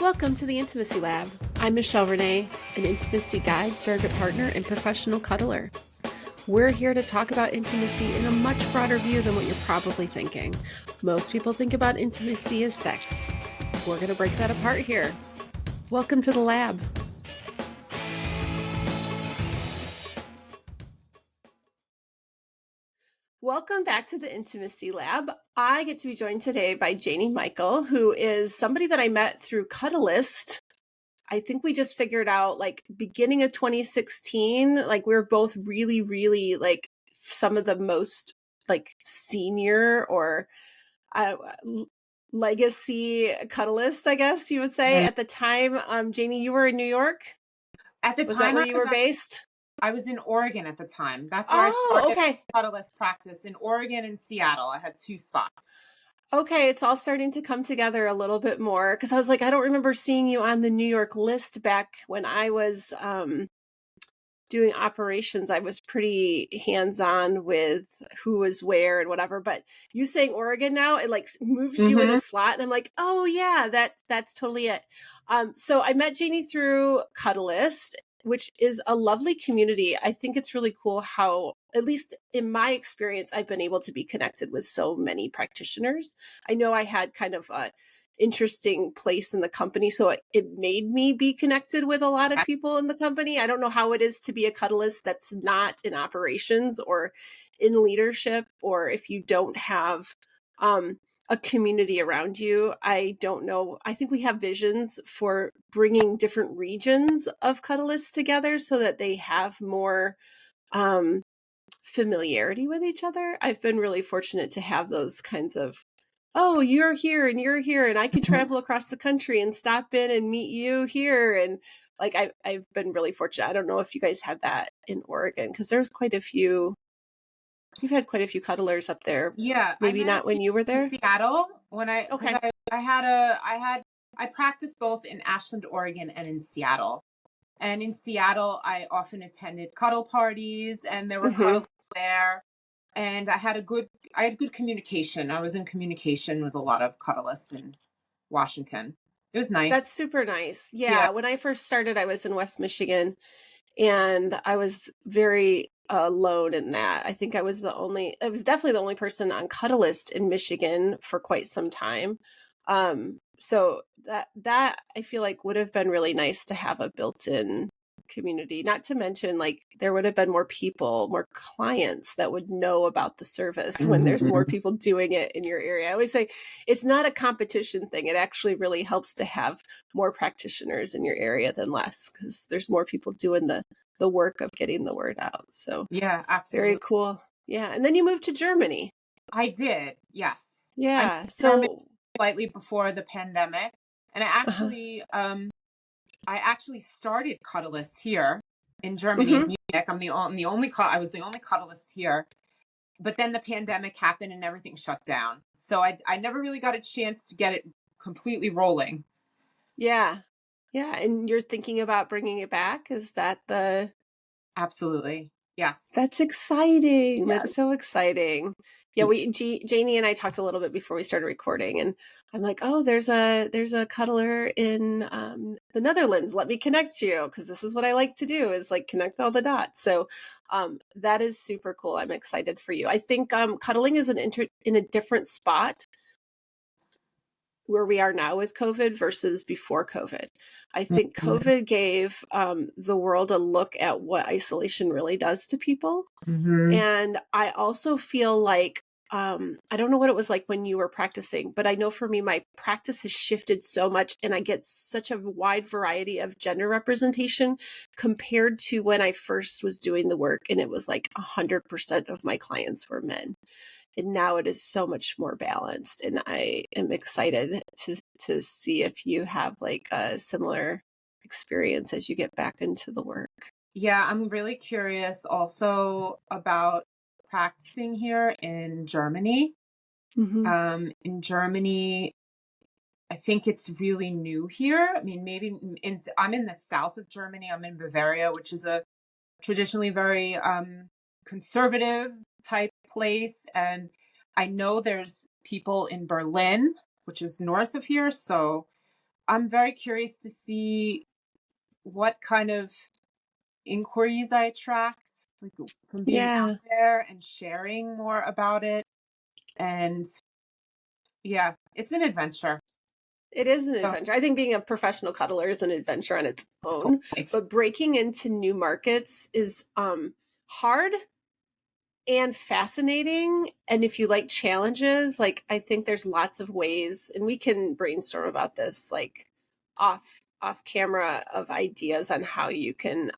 Welcome to the Intimacy Lab. I'm Michelle Renee, an intimacy guide, surrogate partner, and professional cuddler. We're here to talk about intimacy in a much broader view than what you're probably thinking. Most people think about intimacy as sex. We're going to break that apart here. Welcome to the lab. Welcome back to the Intimacy Lab. I get to be joined today by Janie Michael, who is somebody that I met through Cuddlist. I think we just figured out beginning of 2016, we were both really some of the most senior or legacy cuddlists, I guess you would say. Right. At the time, Janie, you were in New York? At the was time, that where you were based? I was in Oregon at the time. That's where I started cuddlist practice, in Oregon and Seattle. I had two spots. Okay, it's all starting to come together a little bit more, because I was like, I don't remember seeing you on the New York list back when I was doing operations. I was pretty hands-on with who was where and whatever, but you saying Oregon now, it moves you in a slot, and I'm like, oh yeah, that's totally it. So I met Janie through Cuddlist, which is a lovely community. I think it's really cool how, at least in my experience, I've been able to be connected with so many practitioners. I know I had kind of a interesting place in the company, so it made me be connected with a lot of people in the company. I don't know how it is to be a cuddlist that's not in operations or in leadership, or if you don't have a community around you. I don't know. I think we have visions for bringing different regions of cuddlists together so that they have more familiarity with each other. I've been really fortunate to have those kinds of, oh, you're here and I can travel across the country and stop in and meet you here. And I've been really fortunate. I don't know if you guys had that in Oregon, because there's quite a few. You've had quite a few cuddlers up there. Yeah. Maybe not when you were there. In Seattle, when I practiced both in Ashland, Oregon and in Seattle. And in Seattle, I often attended cuddle parties, and there were cuddlers there. And I had good communication. I was in communication with a lot of cuddlists in Washington. It was nice. That's super nice. Yeah. When I first started, I was in West Michigan, and I was very alone in that. I think I was definitely the only person on Cuddlist in Michigan for quite some time. So that I feel like would have been really nice to have a built-in community, not to mention there would have been more people, more clients that would know about the service when there's more people doing it in your area. I always say it's not a competition thing. It actually really helps to have more practitioners in your area than less, because there's more people doing the work of getting the word out. So yeah, absolutely. Very cool. Yeah. And then you moved to Germany. I did. Yes. Yeah. So slightly before the pandemic. And I actually, I actually started Cuddlist here in Germany, in Munich. I was the only Cuddlist here. But then the pandemic happened and everything shut down. So I never really got a chance to get it completely rolling. Yeah. Yeah. And you're thinking about bringing it back? Is that the... Absolutely. Yes. That's exciting. Yes. That's so exciting. Yeah, Janie and I talked a little bit before we started recording, and I'm like, oh, there's a cuddler in the Netherlands. Let me connect you, because this is what I like to do, is connect all the dots. So that is super cool. I'm excited for you. I think cuddling is in a different spot where we are now with COVID versus before COVID. I think COVID gave the world a look at what isolation really does to people. And I also feel like, I don't know what it was like when you were practicing, but I know for me, my practice has shifted so much, and I get such a wide variety of gender representation compared to when I first was doing the work, and it was 100% of my clients were men. And now it is so much more balanced, and I am excited to see if you have a similar experience as you get back into the work. Yeah, I'm really curious also about practicing here in Germany. In Germany, I think it's really new here. I mean, I'm in the south of Germany. I'm in Bavaria, which is a traditionally very conservative type place. And I know there's people in Berlin, which is north of here. So I'm very curious to see what kind of inquiries I attract, like from being out there and sharing more about it. And yeah, it's an adventure. It is an So, adventure. I think being a professional cuddler is an adventure on its own, totally. but breaking into new markets is hard and fascinating. And if you like challenges, like I think there's lots of ways, and we can brainstorm about this like off camera of ideas on how you can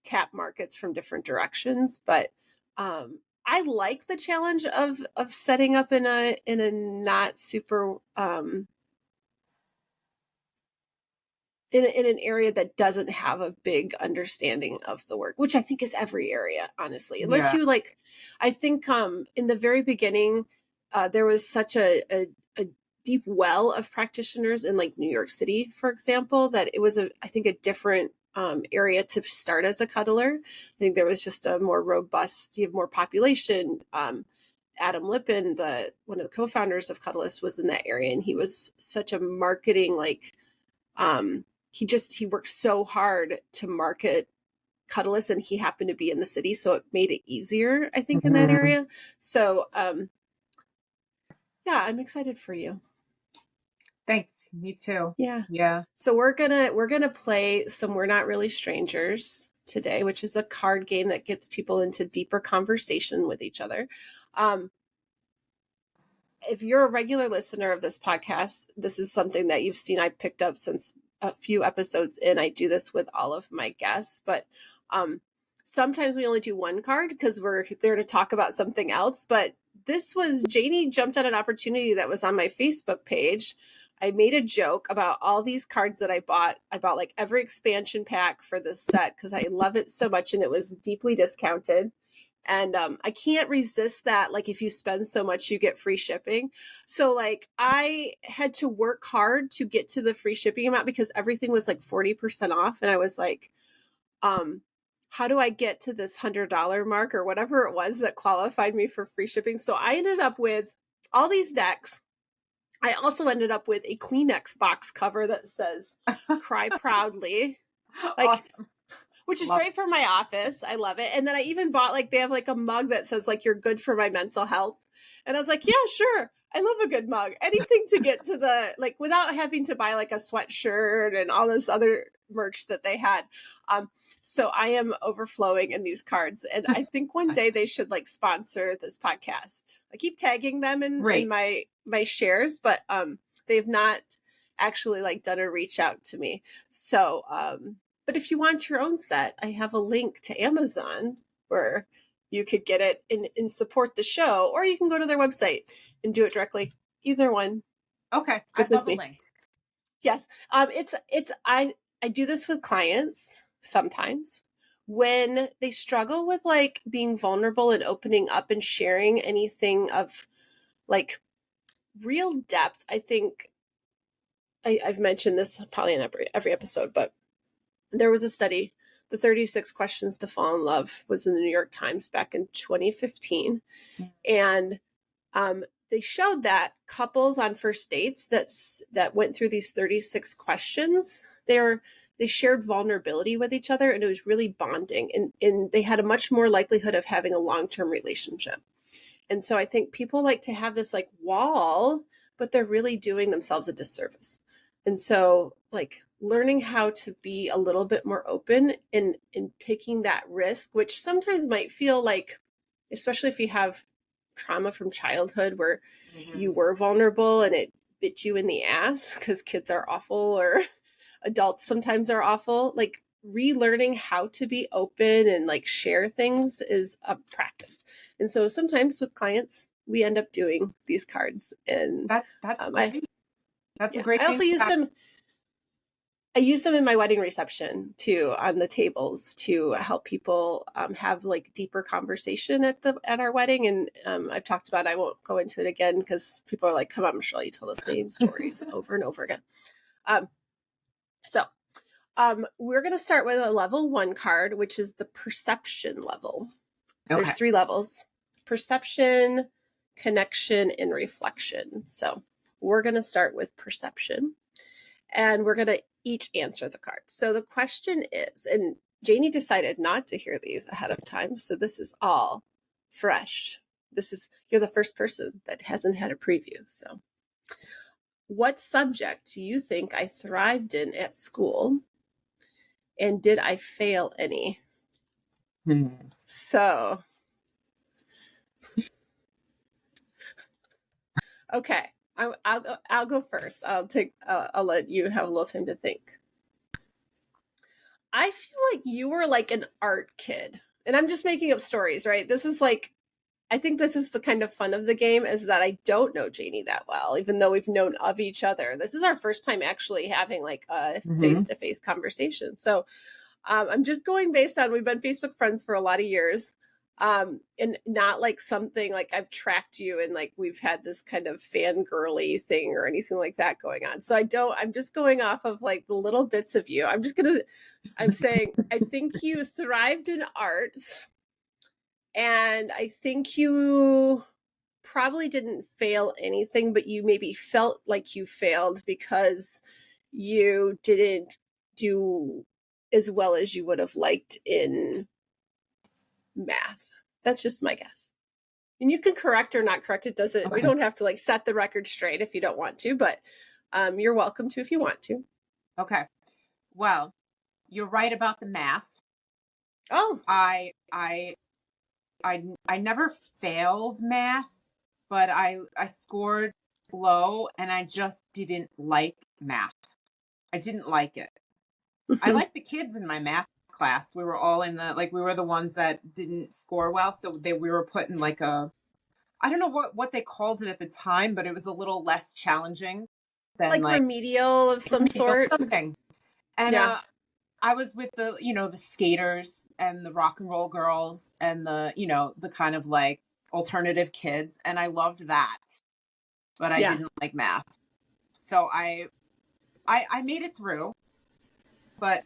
tap markets from different directions. But I like the challenge of setting up in a not super in an area that doesn't have a big understanding of the work, which I think is every area, honestly. Unless Yeah. you like, I think in the very beginning, there was such a deep well of practitioners in like New York City, for example, that it was I think a different area to start as a cuddler. I think there was just a more robust, you have more population. Adam Lippin, one of the co-founders of Cuddlers, was in that area, and he was such a marketing like he worked so hard to market Cuddlers, and he happened to be in the city, so it made it easier, I think, in that area. So yeah, I'm excited for you. Thanks. Me too. Yeah. Yeah. So we're gonna play some We're Not Really Strangers today, which is a card game that gets people into deeper conversation with each other. If you're a regular listener of this podcast, this is something that you've seen I picked up since a few episodes in. I do this with all of my guests, but sometimes we only do one card because we're there to talk about something else. But this was Janie jumped at an opportunity that was on my Facebook page. I made a joke about all these cards that I bought. I bought like every expansion pack for this set because I love it so much, and it was deeply discounted. And I can't resist that. Like, if you spend so much, you get free shipping. So like I had to work hard to get to the free shipping amount because everything was like 40% off. And I was like, how do I get to this $100 mark or whatever it was that qualified me for free shipping? So I ended up with all these decks. I also ended up with a Kleenex box cover that says "Cry Proudly." Like, Awesome. which is great for my office. I love it. And then I even bought like, they have like a mug that says like, "You're good for my mental health." And I was like, yeah, sure. I love a good mug. Anything to get to the, like, without having to buy like a sweatshirt and all this other merch that they had. So I am overflowing in these cards. And I think one day they should like sponsor this podcast. I keep tagging them in my shares, but they've not actually like done a reach out to me. So but if you want your own set, I have a link to Amazon where you could get it and support the show, or you can go to their website and do it directly. Either one. Okay. I'd love a link. Yes. I do this with clients sometimes when they struggle with like being vulnerable and opening up and sharing anything of like real depth. I think I've mentioned this probably in every episode, but there was a study, the 36 questions to fall in love was in the New York Times back in 2015. And they showed that couples on first dates that went through these 36 questions, they shared vulnerability with each other, and it was really bonding, and they had a much more likelihood of having a long-term relationship. And so I think people like to have this like wall, but they're really doing themselves a disservice. And so like learning how to be a little bit more open and taking that risk, which sometimes might feel like, especially if you have trauma from childhood where you were vulnerable and it bit you in the ass because kids are awful or adults sometimes are awful, like relearning how to be open and like share things is a practice. And so sometimes with clients, we end up doing these cards, and that's great. That's a great I thing. also used them in my wedding reception too, on the tables to help people have like deeper conversation at our wedding. And I've talked about, I won't go into it again because people are like, come on, Michelle, you tell the same stories over and over again. So we're going to start with a level 1 card, which is the perception level. Okay. There's 3 levels: perception, connection, and reflection. So we're going to start with perception. and we're going to each answer the card. So the question is, and Janie decided not to hear these ahead of time, so this is all fresh. You're the first person that hasn't had a preview. So what subject do you think I thrived in at school? And did I fail any? So, okay, I'll go first. I'll let you have a little time to think. I feel like you were like an art kid, and I'm just making up stories, right? I think this is the kind of fun of the game, is that I don't know Janie that well, even though we've known of each other. This is our first time actually having like a face-to-face conversation. So I'm just going based on, we've been Facebook friends for a lot of years. And not like something like I've tracked you and like we've had this kind of fangirly thing or anything like that going on. So I'm just going off of like the little bits of you. I'm saying, I think you thrived in arts, and I think you probably didn't fail anything, but you maybe felt like you failed because you didn't do as well as you would have liked in math. That's just my guess. And you can correct or not correct. It doesn't, okay. We don't have to like set the record straight if you don't want to, but you're welcome to if you want to. Okay. Well, you're right about the math. Oh. I never failed math, but I scored low and I just didn't like math. I didn't like it. I liked the kids in my math class. We were all we were the ones that didn't score well. So we were put in like I don't know what they called it at the time, but it was a little less challenging than like remedial of some sort. Something. And yeah. I was with the skaters and the rock and roll girls and the kind of like alternative kids. And I loved that, but I didn't like math. So I made it through, but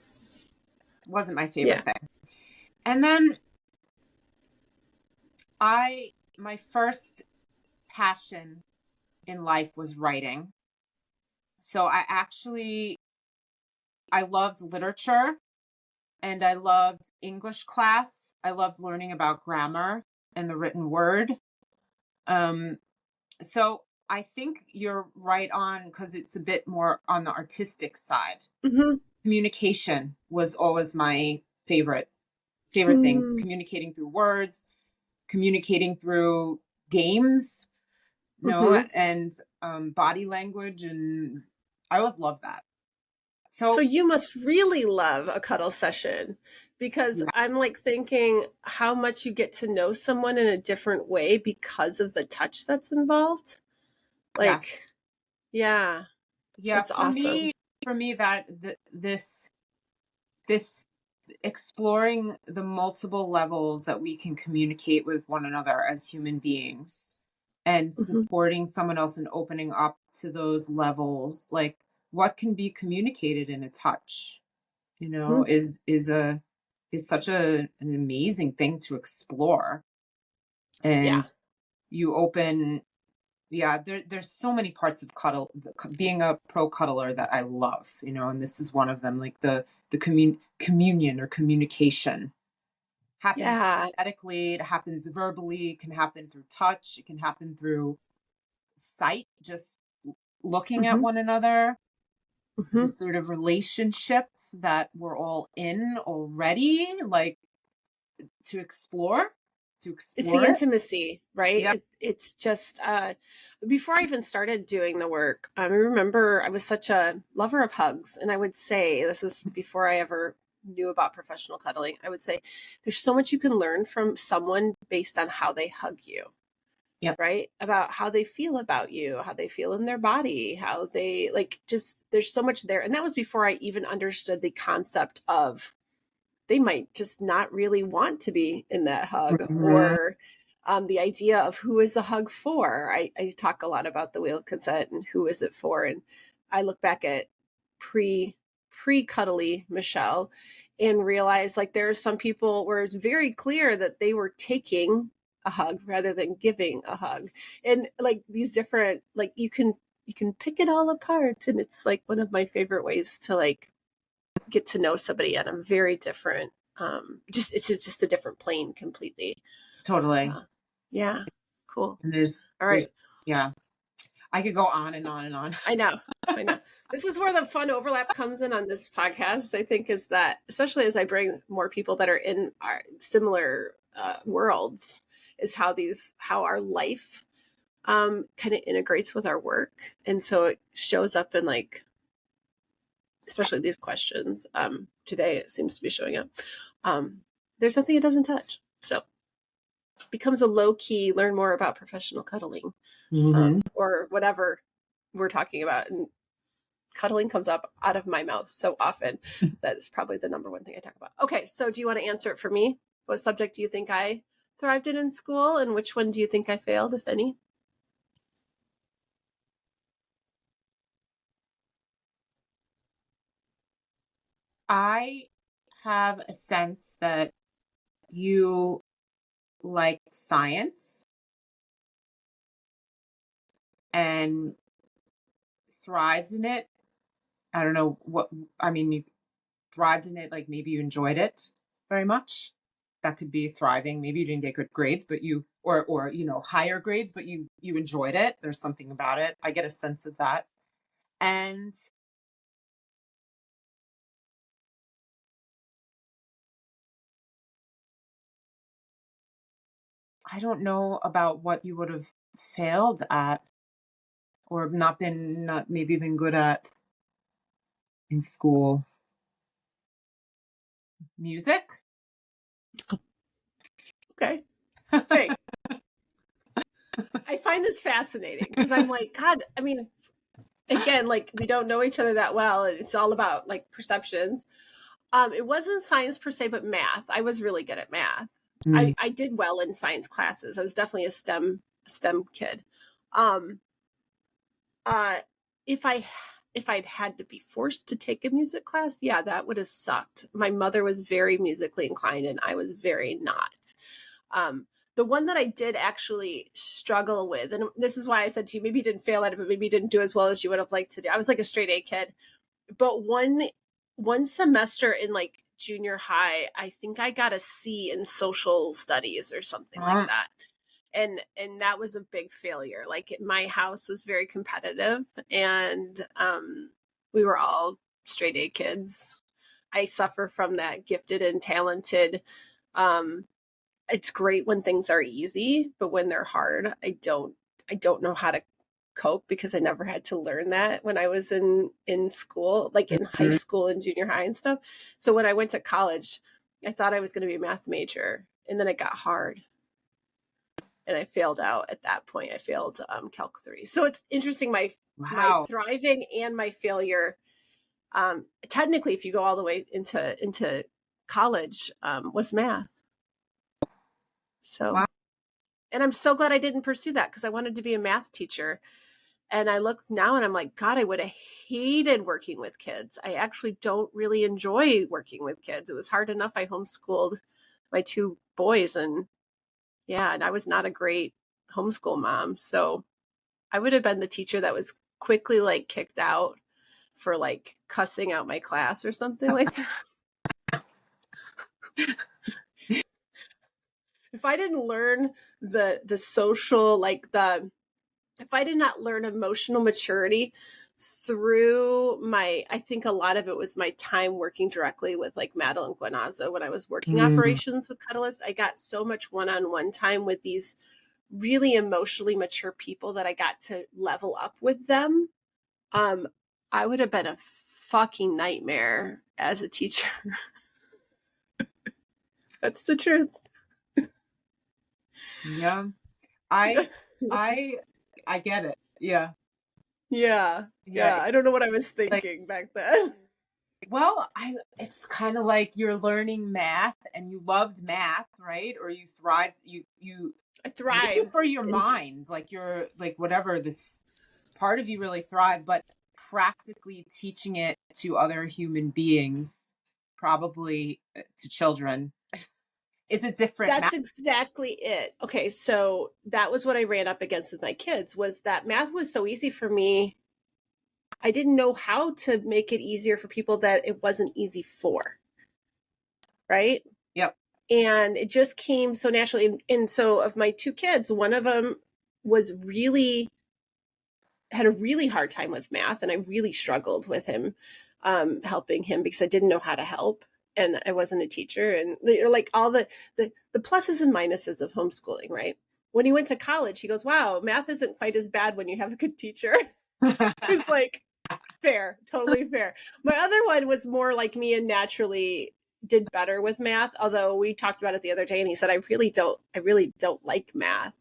it wasn't my favorite thing. And then my first passion in life was writing. So I loved literature and I loved English class. I loved learning about grammar and the written word. So I think you're right on, because it's a bit more on the artistic side. Mm-hmm. Communication was always my favorite thing. Communicating through words, communicating through games, and body language, and I always loved that. So you must really love a cuddle session, because I'm like thinking how much you get to know someone in a different way because of the touch that's involved. Like, yeah, that's awesome. For me, that this exploring the multiple levels that we can communicate with one another as human beings, and supporting someone else and opening up to those levels, like what can be communicated in a touch, is such an amazing thing to explore. And you open, there's so many parts of being a pro cuddler that I love, and this is one of them, like the communion or communication happens phonetically, it happens verbally, it can happen through touch, it can happen through sight, just looking at one another, this sort of relationship that we're all in already, like to explore. It's the intimacy, right? Yep. It's just before I even started doing the work, I remember I was such a lover of hugs, and I would say, this is before I ever knew about professional cuddling, I would say there's so much you can learn from someone based on how they hug you. Yep. Right? About how they feel about you, how they feel in their body, how they there's so much there. And that was before I even understood the concept of they might just not really want to be in that hug, or the idea of who is the hug for. I talk a lot about the wheel of consent and who is it for. And I look back at pre-cuddly Michelle and realize like there are some people where it's very clear that they were taking a hug rather than giving a hug. And like these different, like you can you can pick it all apart. And it's like one of my favorite ways to like get to know somebody on a very different, it's just a different plane completely. Totally. Yeah. Cool. And All right. yeah, I could go on and on and on. I know. This is where the fun overlap comes in on this podcast, I think, is that, especially as I bring more people that are in our similar worlds, is how our life kind of integrates with our work. And so it shows up in like, especially these questions. Today it seems to be showing up. There's nothing it doesn't touch. So it becomes a low key, learn more about professional cuddling, or whatever we're talking about. And cuddling comes up out of my mouth so often that it's probably the number one thing I talk about. Okay, so do you want to answer it for me? What subject do you think I thrived in school, and which one do you think I failed, if any? I have a sense that you liked science and thrived in it. I don't know what, I mean, you thrived in it, like maybe you enjoyed it very much. That could be thriving. Maybe you didn't get good grades, but you, or, you know, higher grades, but you enjoyed it. There's something about it. I get a sense of that. And I don't know about what you would have failed at or not maybe been good at in school. Music? Okay, great. I find this fascinating because I'm like, God, I mean, again, like we don't know each other that well. And it's all about like perceptions. It wasn't science per se, but math. I was really good at math. I did well in science classes. I was definitely a STEM kid. Um, if I'd had to be forced to take a music class, yeah, that would have sucked. My mother was very musically inclined and I was very not. The one that I did actually struggle with, and this is why I said to you, maybe you didn't fail at it, but maybe you didn't do as well as you would have liked to do. I was like a straight A kid, but one semester in like junior high, I think I got a C in social studies or something like that. And that was a big failure. Like my house was very competitive, and we were all straight A kids. I suffer from that gifted and talented. It's great when things are easy, but when they're hard, I don't know how to cope because I never had to learn that when I was in school, like in high school and junior high and stuff. So when I went to college, I thought I was going to be a math major, and then it got hard. And I failed out at that point. I failed Calc 3. So it's interesting, my thriving and my failure. Technically, if you go all the way into college, was math. So, and I'm so glad I didn't pursue that because I wanted to be a math teacher. And I look now and I'm like, God, I would have hated working with kids. I actually don't really enjoy working with kids. It was hard enough. I homeschooled my 2 boys, and yeah, and I was not a great homeschool mom. So I would have been the teacher that was quickly like kicked out for like cussing out my class or something like that. If I didn't learn the social, like if I did not learn emotional maturity through I think a lot of it was my time working directly with like Madeline Guanazo when I was working operations with Cuddlers. I got so much one-on-one time with these really emotionally mature people that I got to level up with them. I would have been a fucking nightmare as a teacher. That's the truth. Yeah. I get it. Yeah. Yeah. I don't know what I was thinking back then. Well, it's kind of like you're learning math and you loved math, right? Or you thrived, I thrived for your minds, like you're like whatever, this part of you really thrived, but practically teaching it to other human beings, probably to children, Is it different That's math? exactly it. Okay, so that was what I ran up against with my kids, was that math was so easy for me. I didn't know how to make it easier for people that it wasn't easy for, right? Yep. And it just came so naturally. And so of my two kids, one of them was really had a really hard time with math, and I really struggled with him, helping him because I didn't know how to help, and I wasn't a teacher, and like all the pluses and minuses of homeschooling, right? When he went to college, he goes, "Wow, math isn't quite as bad when you have a good teacher." It's like, fair, totally fair. My other one was more like me and naturally did better with math, although we talked about it the other day, and he said, I really don't like math.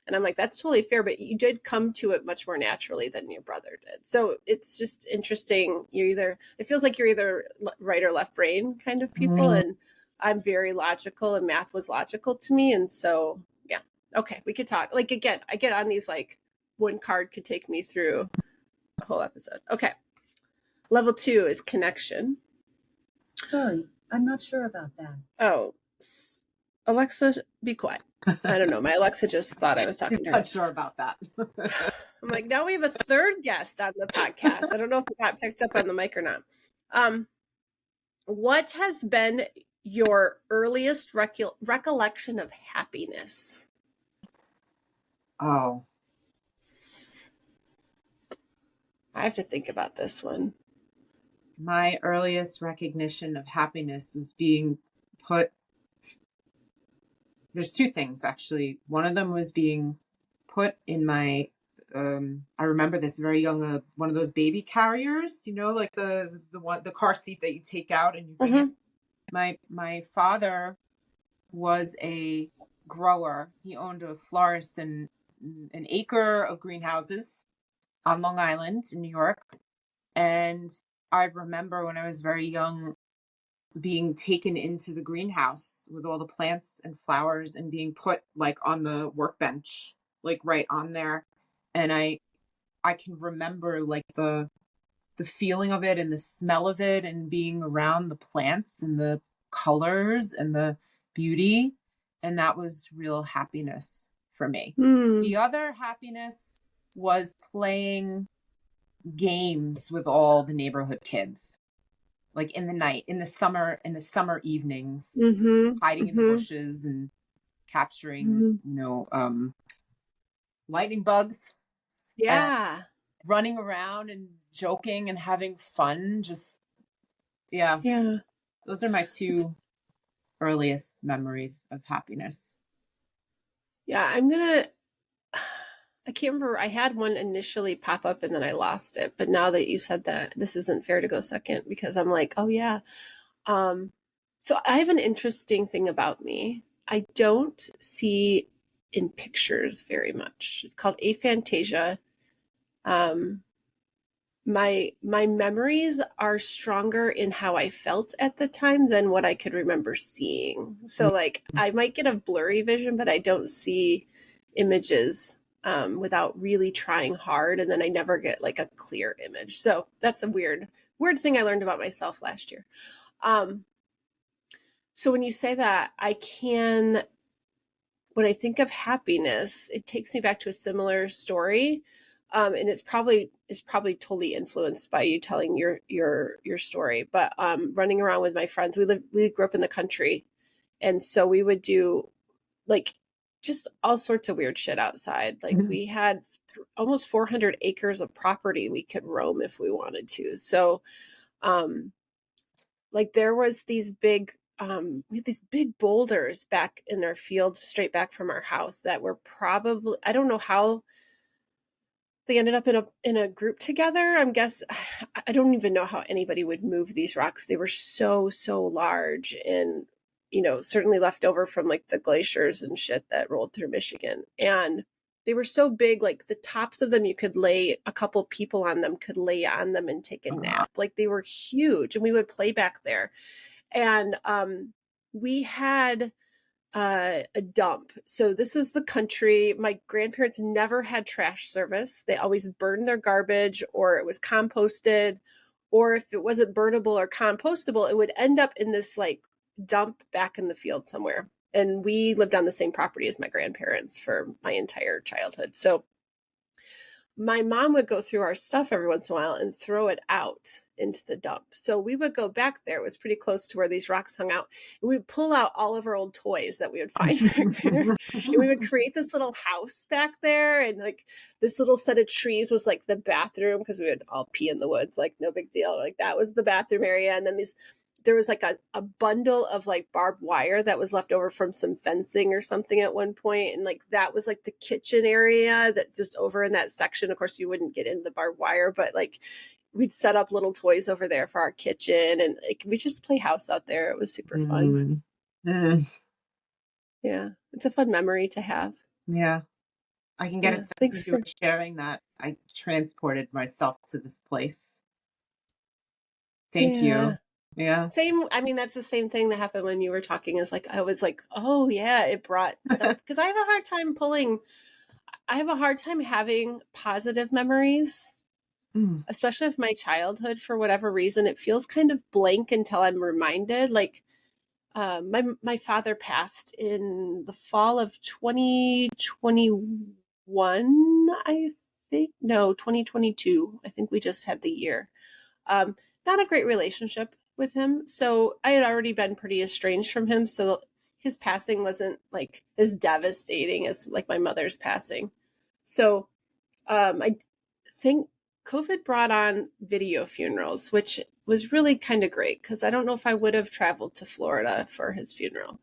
And I'm like, that's totally fair, but you did come to it much more naturally than your brother did. So it's just interesting. It feels like you're either right or left brain kind of people. Mm. And I'm very logical, and math was logical to me. And so, yeah, okay, we could talk. Like, again, I get on these, like, one card could take me through a whole episode. Okay. Level 2 is connection. Sorry, I'm not sure about that. Oh, Alexa, be quiet. I don't know. My Alexa just thought I was talking She's to her. not sure about that. I'm like, now we have a third guest on the podcast. I don't know if it got picked up on the mic or not. What has been your earliest recollection of happiness? Oh, I have to think about this one. my earliest recognition of happiness was being put. There's two things, actually. One of them was being put in my, I remember this very young, one of those baby carriers, like the car seat that you take out and you bring it. My father was a grower. He owned a florist and an acre of greenhouses on Long Island in New York. And I remember when I was very young being taken into the greenhouse with all the plants and flowers and being put like on the workbench, like right on there. And I can remember like the feeling of it and the smell of it and being around the plants and the colors and the beauty. And that was real happiness for me. The other happiness was playing games with all the neighborhood kids, like in the night, in the summer evenings, hiding in the bushes and capturing, lightning bugs. Yeah. Running around and joking and having fun. Just, yeah. Those are my two earliest memories of happiness. Yeah, I can't remember. I had one initially pop up and then I lost it. But now that you said that, this isn't fair to go second, because I'm like, oh yeah. So I have an interesting thing about me. I don't see in pictures very much. It's called aphantasia. My memories are stronger in how I felt at the time than what I could remember seeing. So like I might get a blurry vision, but I don't see images without really trying hard, and then I never get like a clear image. So that's a weird thing I learned about myself last year. So when you say that, when I think of happiness, it takes me back to a similar story. And it's probably totally influenced by you telling your story. But running around with my friends, we grew up in the country, and so we would do like just all sorts of weird shit outside. Like we had almost 400 acres of property we could roam if we wanted to. So, like there was these big we had these big boulders back in our field straight back from our house that were probably, I don't know how they ended up in a group together. I don't even know how anybody would move these rocks. They were so large, and certainly left over from like the glaciers and shit that rolled through Michigan. And they were so big, like the tops of them, you could lay a couple people on them, could lay on them and take a nap. Like they were huge, and we would play back there. And we had a dump. So this was the country. My grandparents never had trash service. They always burned their garbage, or it was composted, or if it wasn't burnable or compostable, it would end up in this like dump back in the field somewhere. And we lived on the same property as my grandparents for my entire childhood. So my mom would go through our stuff every once in a while and throw it out into the dump. So we would go back there. It was pretty close to where these rocks hung out. And we'd pull out all of our old toys that we would find back there. And we would create this little house back there. And like this little set of trees was like the bathroom, because we would all pee in the woods, like no big deal. Like that was the bathroom area. And then there was like a bundle of like barbed wire that was left over from some fencing or something at one point. And like, that was like the kitchen area that just over in that section. Of course, you wouldn't get into the barbed wire, but like we'd set up little toys over there for our kitchen, and like, we just play house out there. It was super fun. Yeah. It's a fun memory to have. Yeah. I can get a sense as you were sharing that I transported myself to this place. Thank you. Yeah. Same. I mean, that's the same thing that happened when you were talking, is like, I was like, oh yeah, it brought stuff, because I have a hard time having positive memories, especially of my childhood. For whatever reason, it feels kind of blank until I'm reminded. Like, my father passed in the fall of 2021, I think. No, 2022. I think we just had the year. Not a great relationship with him. So I had already been pretty estranged from him. So his passing wasn't like as devastating as like my mother's passing. So I think COVID brought on video funerals, which was really kind of great, because I don't know if I would have traveled to Florida for his funeral.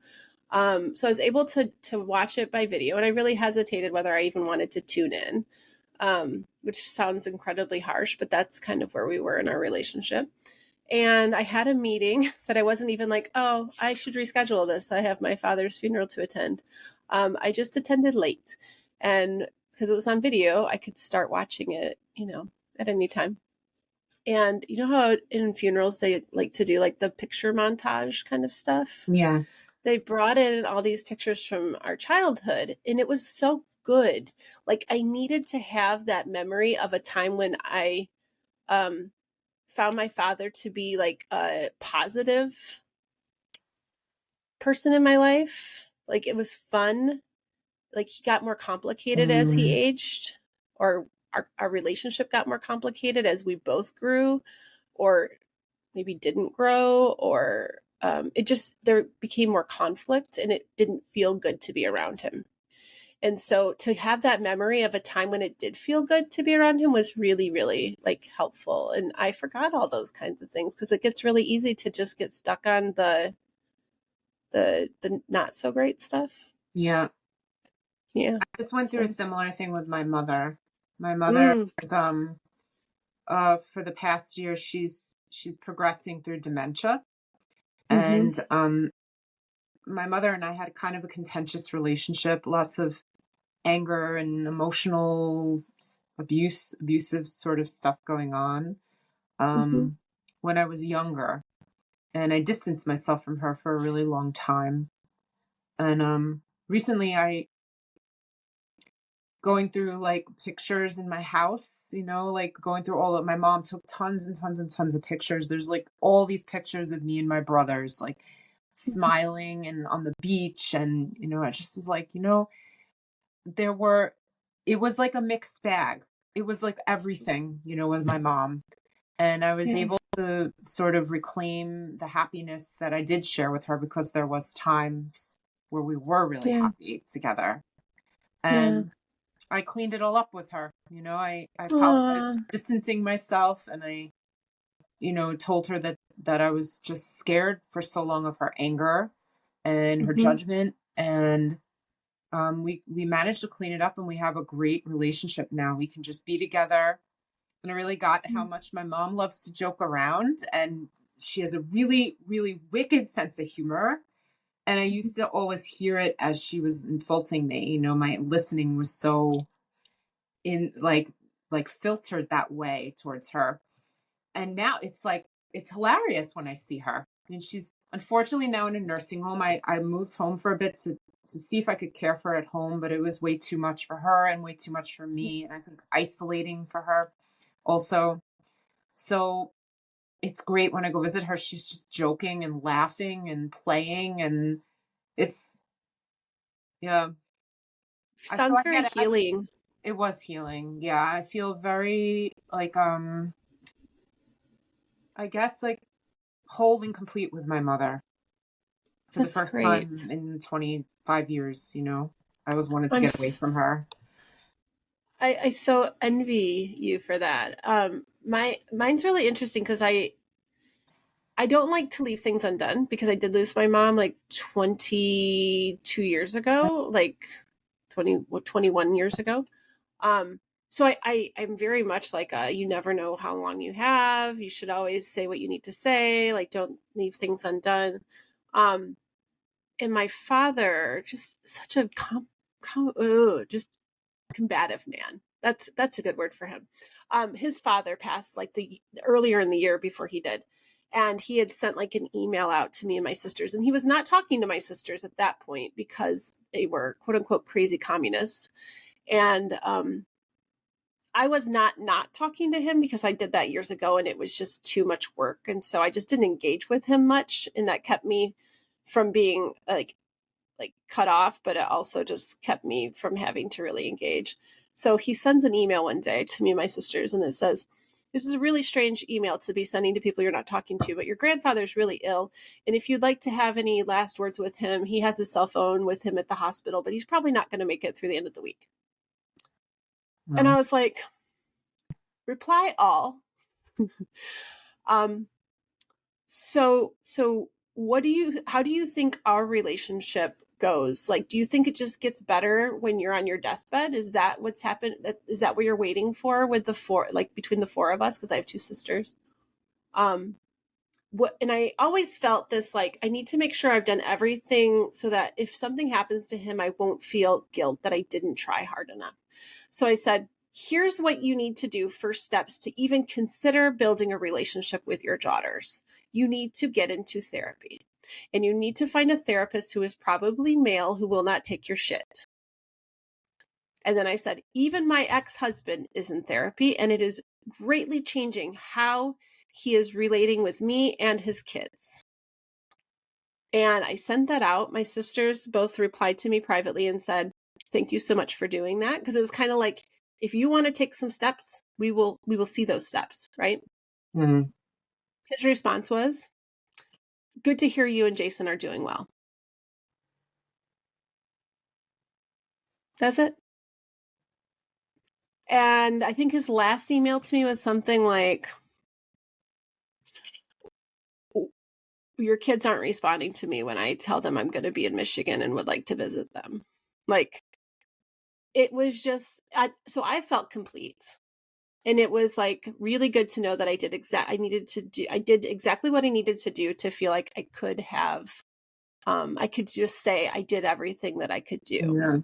So I was able to watch it by video, and I really hesitated whether I even wanted to tune in, which sounds incredibly harsh, but that's kind of where we were in our relationship. And I had a meeting that I wasn't even like, oh, I should reschedule this. I have my father's funeral to attend. I just attended late. And because it was on video, I could start watching it, at any time. And you know how in funerals they like to do like the picture montage kind of stuff? Yeah. They brought in all these pictures from our childhood, and it was so good. Like, I needed to have that memory of a time when I found my father to be like a positive person in my life. Like, it was fun. Like, he got more complicated as he aged, or our relationship got more complicated as we both grew, or maybe didn't grow, or there became more conflict, and it didn't feel good to be around him. And so to have that memory of a time when it did feel good to be around him was really, really like helpful. And I forgot all those kinds of things, because it gets really easy to just get stuck on the not so great stuff. Yeah. Yeah. I just went through a similar thing with my mother. My mother is, for the past year, she's progressing through dementia. And my mother and I had kind of a contentious relationship, lots of anger and emotional abusive sort of stuff going on when I was younger. And I distanced myself from her for a really long time. And recently going through like pictures in my house, like going through all of, my mom took tons and tons and tons of pictures. There's like all these pictures of me and my brothers, like smiling and on the beach. And, I just was like, it was like a mixed bag. It was like everything, with my mom. And I was able to sort of reclaim the happiness that I did share with her, because there was times where we were really happy together. And I cleaned it all up with her. I apologized for distancing myself, and I, told her that I was just scared for so long of her anger and her judgment. And we managed to clean it up, and we have a great relationship now. We can just be together. And I really got how much my mom loves to joke around, and she has a really, really wicked sense of humor. And I used to always hear it as she was insulting me. My listening was so filtered that way towards her. And now it's hilarious when I see her. I mean, she's unfortunately now in a nursing home. I moved home for a bit to see if I could care for her at home, but it was way too much for her and way too much for me. And I think isolating for her also. So it's great when I go visit her. She's just joking and laughing and playing, and it's Yeah. Sounds very healing. It was healing. Yeah. I feel very like, I guess like whole and complete with my mother for the That's first time great. in 25 years, you know. I always wanted to I'm get away from her. I so envy you for that. Mine's really interesting because I don't like to leave things undone because I did lose my mom like 22 years ago, like 21 years ago. So I'm very much like you never know how long you have. You should always say what you need to say. Like, don't leave things undone. Um, and my father, just such a just combative man. That's a good word for him. His father passed like the earlier in the year before he did, and he had sent like an email out to me and my sisters, and he was not talking to my sisters at that point because they were quote unquote crazy communists, and I was not talking to him because I did that years ago, and it was just too much work, and so I just didn't engage with him much, and that kept me from being like cut off, but it also just kept me from having to really engage. So he sends an email one day to me and my sisters, and it says, "This is a really strange email to be sending to people you're not talking to, but your grandfather's really ill. And if you'd like to have any last words with him, he has his cell phone with him at the hospital, but he's probably not going to make it through the end of the week." And I was like, reply all. um, so how do you think our relationship goes? Like, do you think it just gets better when you're on your deathbed? Is that what's happened? Is that what you're waiting for with the four, like between the four of us? Cause I have two sisters. And I always felt this, like, I need to make sure I've done everything so that if something happens to him, I won't feel guilt that I didn't try hard enough. So I said, here's what you need to do, first steps to even consider building a relationship with your daughters. You need to get into therapy, and you need to find a therapist who is probably male who will not take your shit. And then I said, even my ex-husband is in therapy, and it is greatly changing how he is relating with me and his kids. And I sent that out. My sisters both replied to me privately and said, thank you so much for doing that. Because it was kind of like, if you want to take some steps, we will see those steps, right? Mm-hmm. His response was, good to hear you and Jason are doing well. That's it. And I think his last email to me was something like, your kids aren't responding to me when I tell them I'm going to be in Michigan and would like to visit them. Like, it was just, so I felt complete. And it was like really good to know that I did exactly what I needed to do to feel like I could have, I could just say I did everything that I could do. Yeah.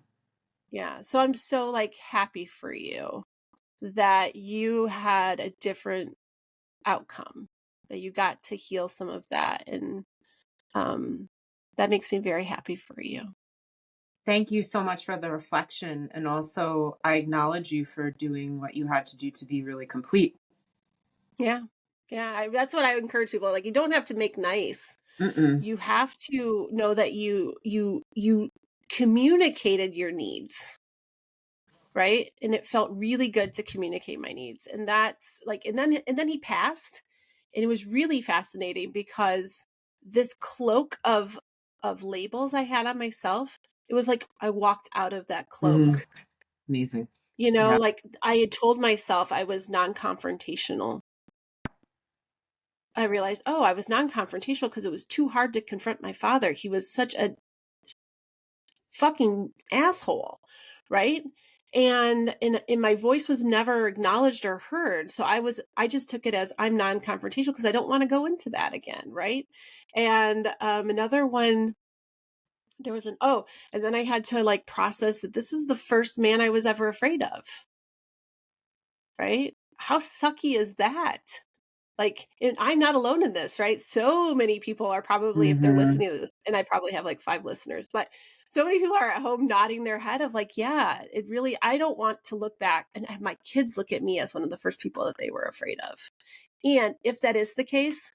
Yeah. So I'm so like happy for you that you had a different outcome, that you got to heal some of that. And that makes me very happy for you. Thank you so much for the reflection. And also, I acknowledge you for doing what you had to do to be really complete. Yeah. Yeah. That's what I encourage people. Like, you don't have to make nice. Mm-mm. You have to know that you communicated your needs. Right. And it felt really good to communicate my needs. And that's like, and then he passed. And it was really fascinating because this cloak of labels I had on myself, it was like I walked out of that cloak. Mm-hmm. Amazing. You know, like I had told myself I was non-confrontational. I realized, oh, I was non-confrontational because it was too hard to confront my father. He was such a fucking asshole, right? And my voice was never acknowledged or heard. So I just took it as I'm non-confrontational because I don't want to go into that again, right? And another one, there was and then I had to like process that this is the first man I was ever afraid of, right? How sucky is that? Like, and I'm not alone in this, right? So many people are probably, if they're listening to this, and I probably have like 5 listeners, but so many people are at home nodding their head of like, yeah, it really, I don't want to look back and have my kids look at me as one of the first people that they were afraid of. And if that is the case,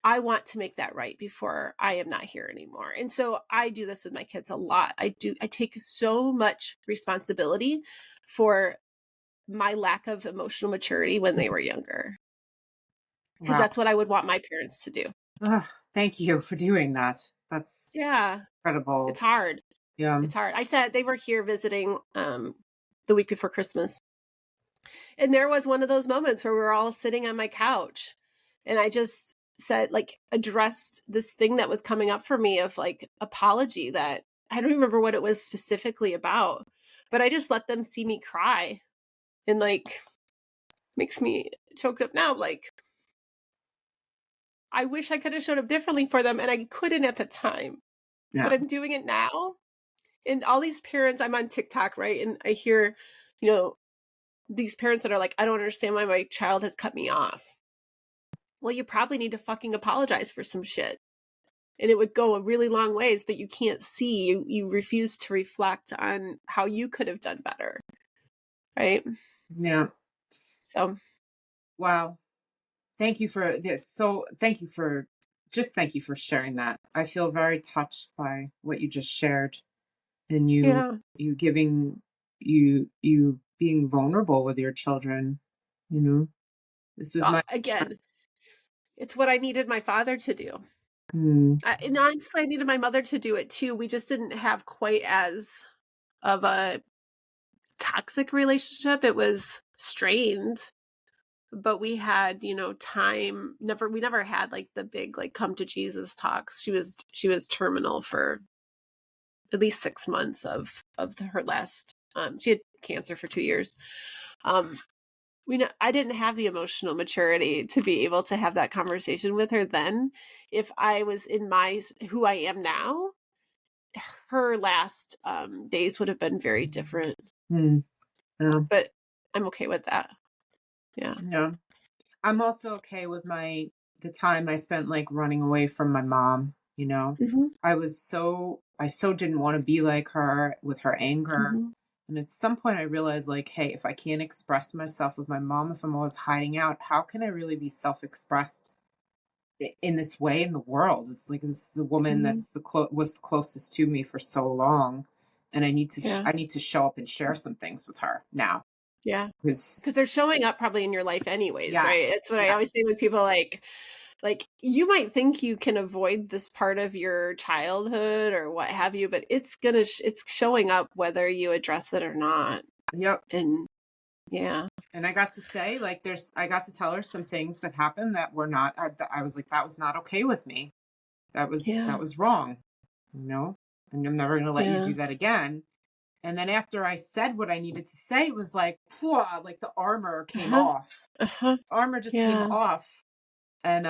I want to make that right before I am not here anymore. And so I do this with my kids a lot. I take so much responsibility for my lack of emotional maturity when they were younger, because Wow. that's what I would want my parents to do. Thank you for doing that. That's incredible. It's hard. Yeah. It's hard. I said they were here visiting the week before Christmas. And there was one of those moments where we were all sitting on my couch and I just said, like, addressed this thing that was coming up for me of like apology that I don't remember what it was specifically about, but I just let them see me cry, and like makes me choked up now. Like, I wish I could have showed up differently for them, and I couldn't at the time, but I'm doing it now. And all these parents, I'm on TikTok, right? And I hear, these parents that are like, I don't understand why my child has cut me off. Well, you probably need to fucking apologize for some shit. And it would go a really long ways, but you can't see. You refuse to reflect on how you could have done better. Right? Yeah. So. Wow. Thank you for that. So thank you for sharing that. I feel very touched by what you just shared, and you giving you being vulnerable with your children. This was again, it's what I needed my father to do. Mm. And honestly, I needed my mother to do it too. We just didn't have quite as of a toxic relationship. It was strained, but we had, time. We never had like the big, like, come to Jesus talks. She was terminal for at least 6 months of her last, she had cancer for 2 years. I didn't have the emotional maturity to be able to have that conversation with her then. If I was in who I am now, her last days would have been very different. Yeah. But I'm okay with that. Yeah. I'm also okay with the time I spent like running away from my mom, Mm-hmm. I so didn't want to be like her with her anger. Mm-hmm. And at some point I realized, like, hey, if I can't express myself with my mom, if I'm always hiding out, how can I really be self-expressed in this way in the world? It's like, this is a woman that's was the closest to me for so long. And I need to show up and share some things with her now. Yeah. Because they're showing up probably in your life anyways, right? That's what I always say with people, like you might think you can avoid this part of your childhood or what have you, but it's showing up whether you address it or not. Yep. And yeah. And I got to say, like, I got to tell her some things that happened that were not, I was like, that was not okay with me. That was wrong, and I'm never going to let you do that again. And then after I said what I needed to say, it was like, whew, like the armor came off. Armor just came off. And,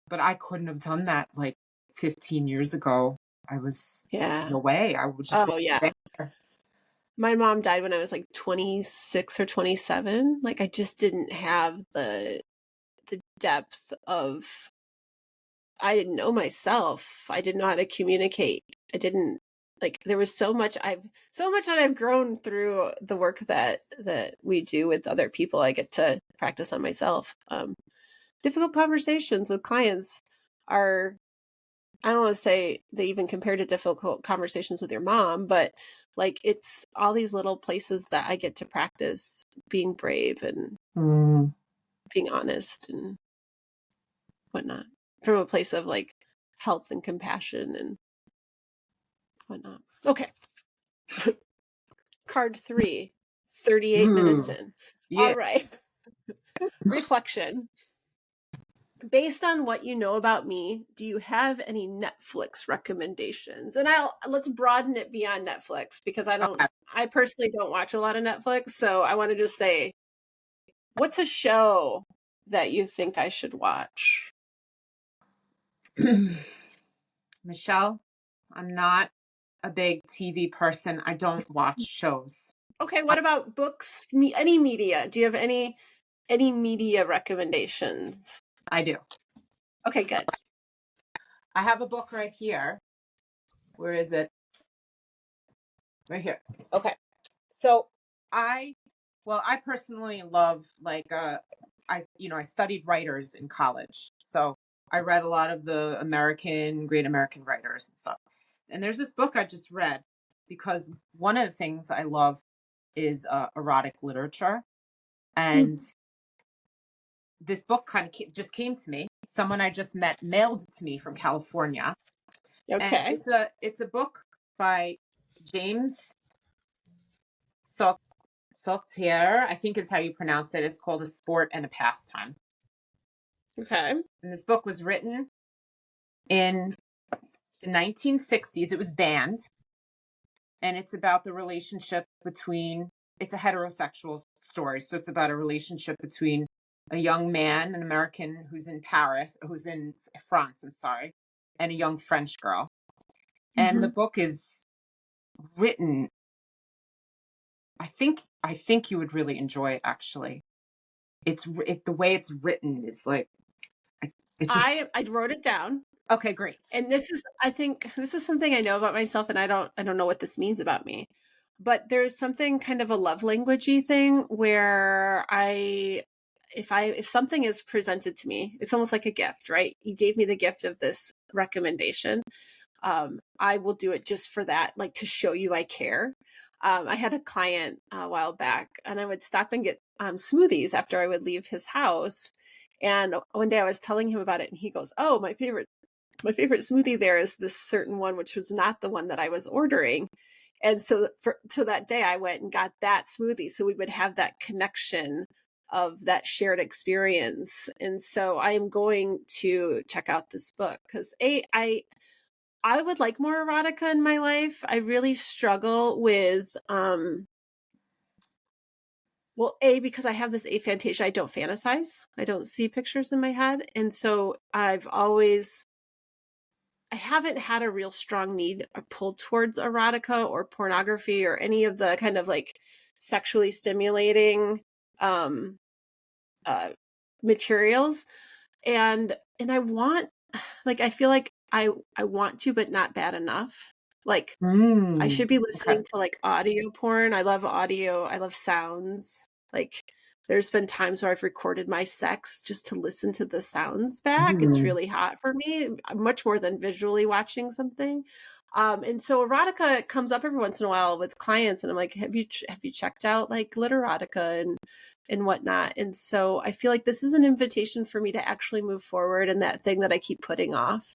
but I couldn't have done that like 15 years ago. I was, no way. I was just, there. My mom died when I was like 26 or 27. Like, I just didn't have the depth of, I didn't know myself. I didn't know how to communicate. I didn't, like, there was so much that I've grown through the work that we do with other people. I get to practice on myself. Difficult conversations with clients are, I don't want to say they even compare to difficult conversations with your mom, but like, it's all these little places that I get to practice being brave and being honest and whatnot, from a place of like health and compassion and whatnot. Okay. Card 3, 38 minutes in. Yeah. All right. Reflection. Based on what you know about me, do you have any Netflix recommendations? And let's broaden it beyond Netflix, because I personally don't watch a lot of Netflix. So I want to just say, what's a show that you think I should watch? Michelle, I'm not a big TV person. I don't watch shows. Okay. What about books? Any media? Do you have any media recommendations? I do. Okay, good. I have a book right here. Where is it? Right here. Okay. So I personally love, like, I studied writers in college. So I read a lot of the great American writers and stuff. And there's this book I just read because one of the things I love is erotic literature. And this book kind of just came to me. Someone I just met mailed it to me from California. Okay. And it's a book by James Saltier, I think is how you pronounce it. It's called A Sport and a Pastime. Okay. And this book was written in the 1960s. It was banned. And it's about the relationship between, it's a heterosexual story. So it's about a relationship between a young man, an American who's in France, I'm sorry, and a young French girl. And the book is written, I think you would really enjoy it, actually. The way it's written is like, I wrote it down. Okay, great. And I think this is something I know about myself, and I don't know what this means about me. But there's something kind of a love languagey thing where if something is presented to me, it's almost like a gift, right? You gave me the gift of this recommendation. I will do it just for that, like to show you I care. I had a client a while back, and I would stop and get smoothies after I would leave his house. And one day I was telling him about it, and he goes, "Oh, my favorite smoothie there is this certain one, which was not the one that I was ordering." And so that day I went and got that smoothie. So we would have that connection of that shared experience. And so I am going to check out this book because I would like more erotica in my life. I really struggle with, because I have this aphantasia, I don't fantasize. I don't see pictures in my head. And so I haven't had a real strong need or pull towards erotica or pornography or any of the kind of like sexually stimulating materials. And I want, like, I feel like I want to, but not bad enough. Like I should be listening to like audio porn. I love audio. I love sounds. Like there's been times where I've recorded my sex just to listen to the sounds back. It's really hot for me, much more than visually watching something. And so erotica comes up every once in a while with clients, and I'm like, have you checked out like glitterotica and whatnot? And so I feel like this is an invitation for me to actually move forward in that thing that I keep putting off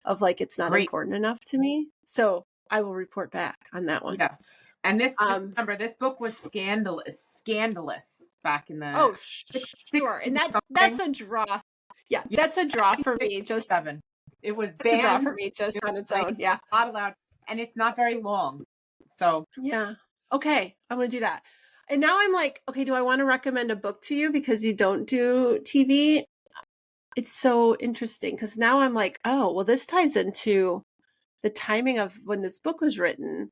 of like, it's not important enough to me. So I will report back on that one. Yeah. And just remember, this book was scandalous back in the sure. And that's a draw. Yeah, that's a draw for me. Just it was banned. A draw for me just on its own. Yeah, not allowed, and it's not very long. So yeah, okay, I'm gonna do that. And now I'm like, okay, do I want to recommend a book to you because you don't do TV? It's so interesting because now I'm like, oh, well, this ties into the timing of when this book was written.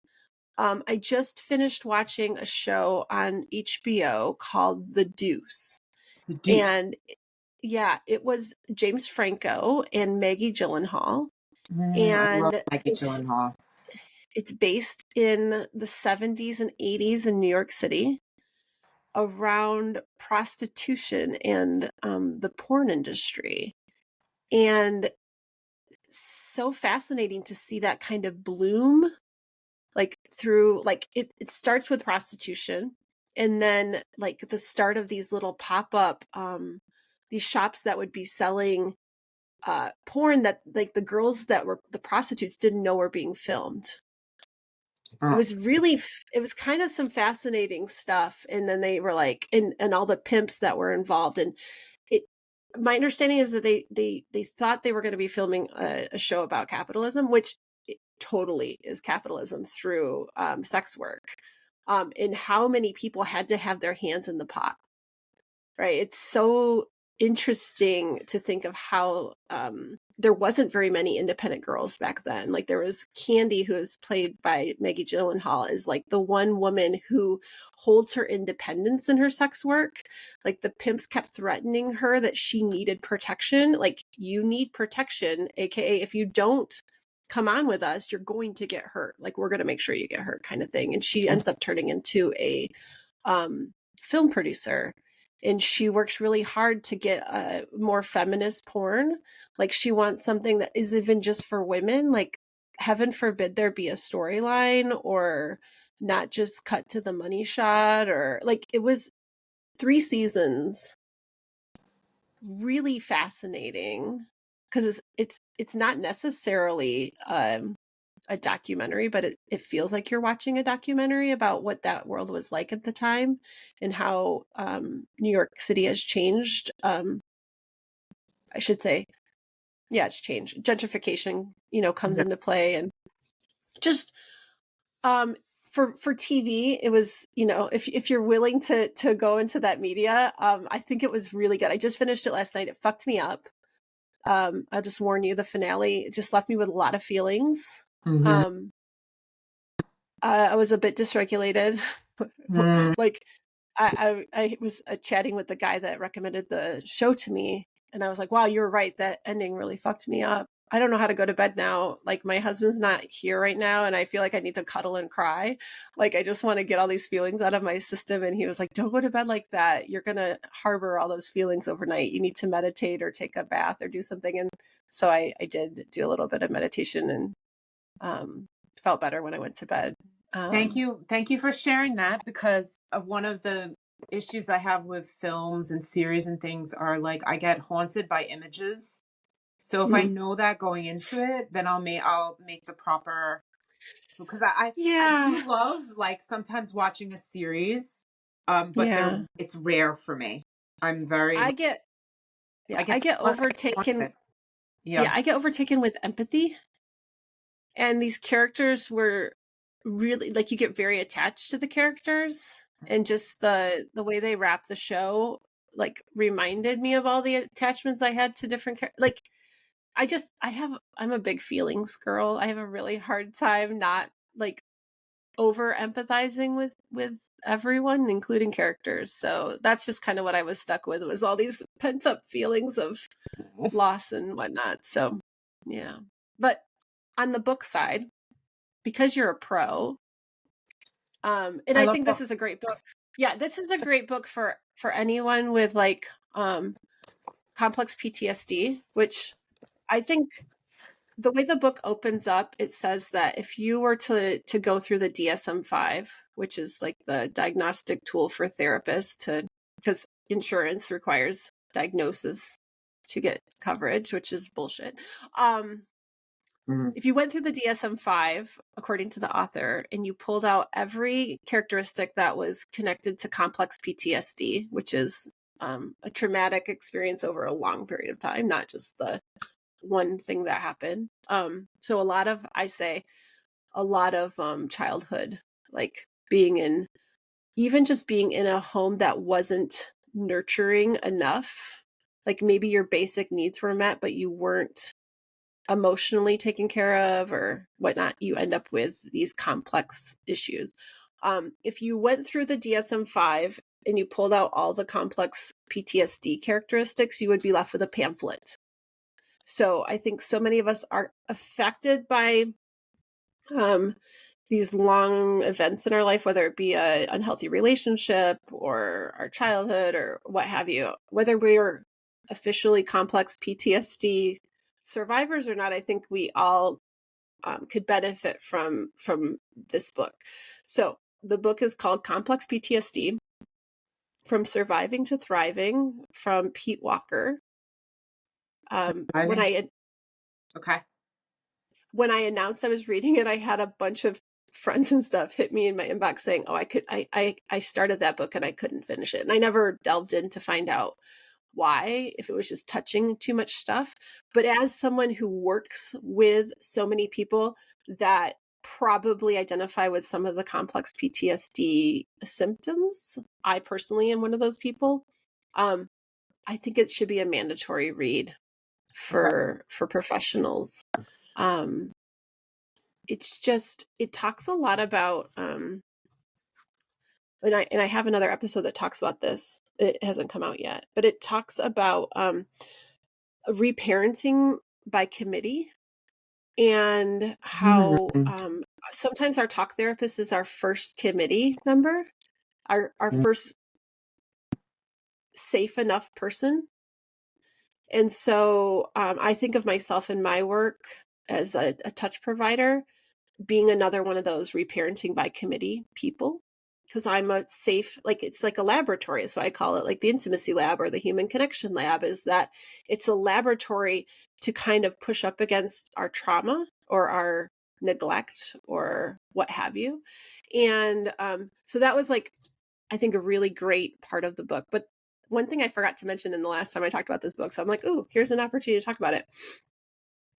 I just finished watching a show on HBO called The Deuce. And yeah, it was James Franco and Maggie Gyllenhaal. And I love Maggie Gyllenhaal. It's based in the 70s and 80s in New York City around prostitution and the porn industry. And so fascinating to see that kind of bloom, like through, like it starts with prostitution, and then like the start of these little pop-up these shops that would be selling porn that like the girls that were the prostitutes didn't know were being filmed. It was kind of some fascinating stuff. And then they were like, and all the pimps that were involved. And my understanding is that they thought they were going to be filming a show about capitalism, which totally is capitalism through sex work, and how many people had to have their hands in the pot. Right. It's so interesting to think of how there wasn't very many independent girls back then. Like there was Candy, who is played by Maggie Gyllenhaal, is like the one woman who holds her independence in her sex work. Like the pimps kept threatening her that she needed protection. Like, you need protection, aka if you don't come on with us, you're going to get hurt. Like, we're going to make sure you get hurt, kind of thing. And she ends up turning into a film producer. and she works really hard to get a more feminist porn. Like she wants something that is even just for women. Like heaven forbid there be a storyline or not just cut to the money shot, or like it was 3 seasons, really fascinating because it's not necessarily a documentary, but it feels like you're watching a documentary about what that world was like at the time and how New York City has changed. I should say, yeah, it's changed. Gentrification, comes into play, and just for TV, it was, if you're willing to go into that media, I think it was really good. I just finished it last night. It fucked me up. I'll just warn you, the finale just left me with a lot of feelings. I was a bit dysregulated. Like I was chatting with the guy that recommended the show to me, and I was like, wow, you're right. That ending really fucked me up. I don't know how to go to bed now. Like my husband's not here right now, and I feel like I need to cuddle and cry. Like I just want to get all these feelings out of my system. And he was like, don't go to bed like that. You're going to harbor all those feelings overnight. You need to meditate or take a bath or do something. And so I did do a little bit of meditation, and felt better when I went to bed. Thank you for sharing that, because of one of the issues I have with films and series and things are like I get haunted by images. So if I know that going into it, then I'll make the proper, because I do love like sometimes watching a series, but it's rare for me. I'm very I get overtaken. I get overtaken with empathy. And these characters were really, like, you get very attached to the characters, and just the way they wrap the show, like, reminded me of all the attachments I had to different like, I'm a big feelings girl. I have a really hard time not like over empathizing with everyone, including characters. So that's just kind of what I was stuck with, was all these pent up feelings of loss and whatnot. So yeah. But on the book side, because you're a pro, and I think this is a great book. Yeah, this is a great book for anyone with like complex PTSD, which I think the way the book opens up, it says that if you were to go through the DSM-5, which is like the diagnostic tool for therapists, because insurance requires diagnosis to get coverage, which is bullshit. If you went through the DSM-5, according to the author, and you pulled out every characteristic that was connected to complex PTSD, which is a traumatic experience over a long period of time, not just the one thing that happened. So a lot of childhood, like even just being in a home that wasn't nurturing enough. Like maybe your basic needs were met, but you weren't emotionally taken care of or whatnot. You end up with these complex issues. If you went through the DSM-5 and you pulled out all the complex PTSD characteristics, you would be left with a pamphlet. So I think so many of us are affected by these long events in our life, whether it be an unhealthy relationship or our childhood or what have you, whether we're officially complex PTSD survivors or not. I think we all could benefit from this book. So the book is called Complex PTSD: From Surviving to Thriving, from Pete Walker. When I announced I was reading it, I had a bunch of friends and stuff hit me in my inbox saying, oh, I started that book and I couldn't finish it. And I never delved in to find out why, if it was just touching too much stuff. But as someone who works with so many people that probably identify with some of the complex PTSD symptoms, I personally am one of those people. I think it should be a mandatory read for professionals. It talks a lot about, and I have another episode that talks about this. It hasn't come out yet, but it talks about reparenting by committee, and how sometimes our talk therapist is our first committee member, our first safe enough person. And so I think of myself in my work as a touch provider, being another one of those reparenting by committee people, because I'm a safe, like, it's like a laboratory. So I call it like the intimacy lab or the human connection lab, is that it's a laboratory to kind of push up against our trauma or our neglect or what have you. And so that was like, I think, a really great part of the book. But one thing I forgot to mention in the last time I talked about this book, so I'm like, oh, here's an opportunity to talk about it.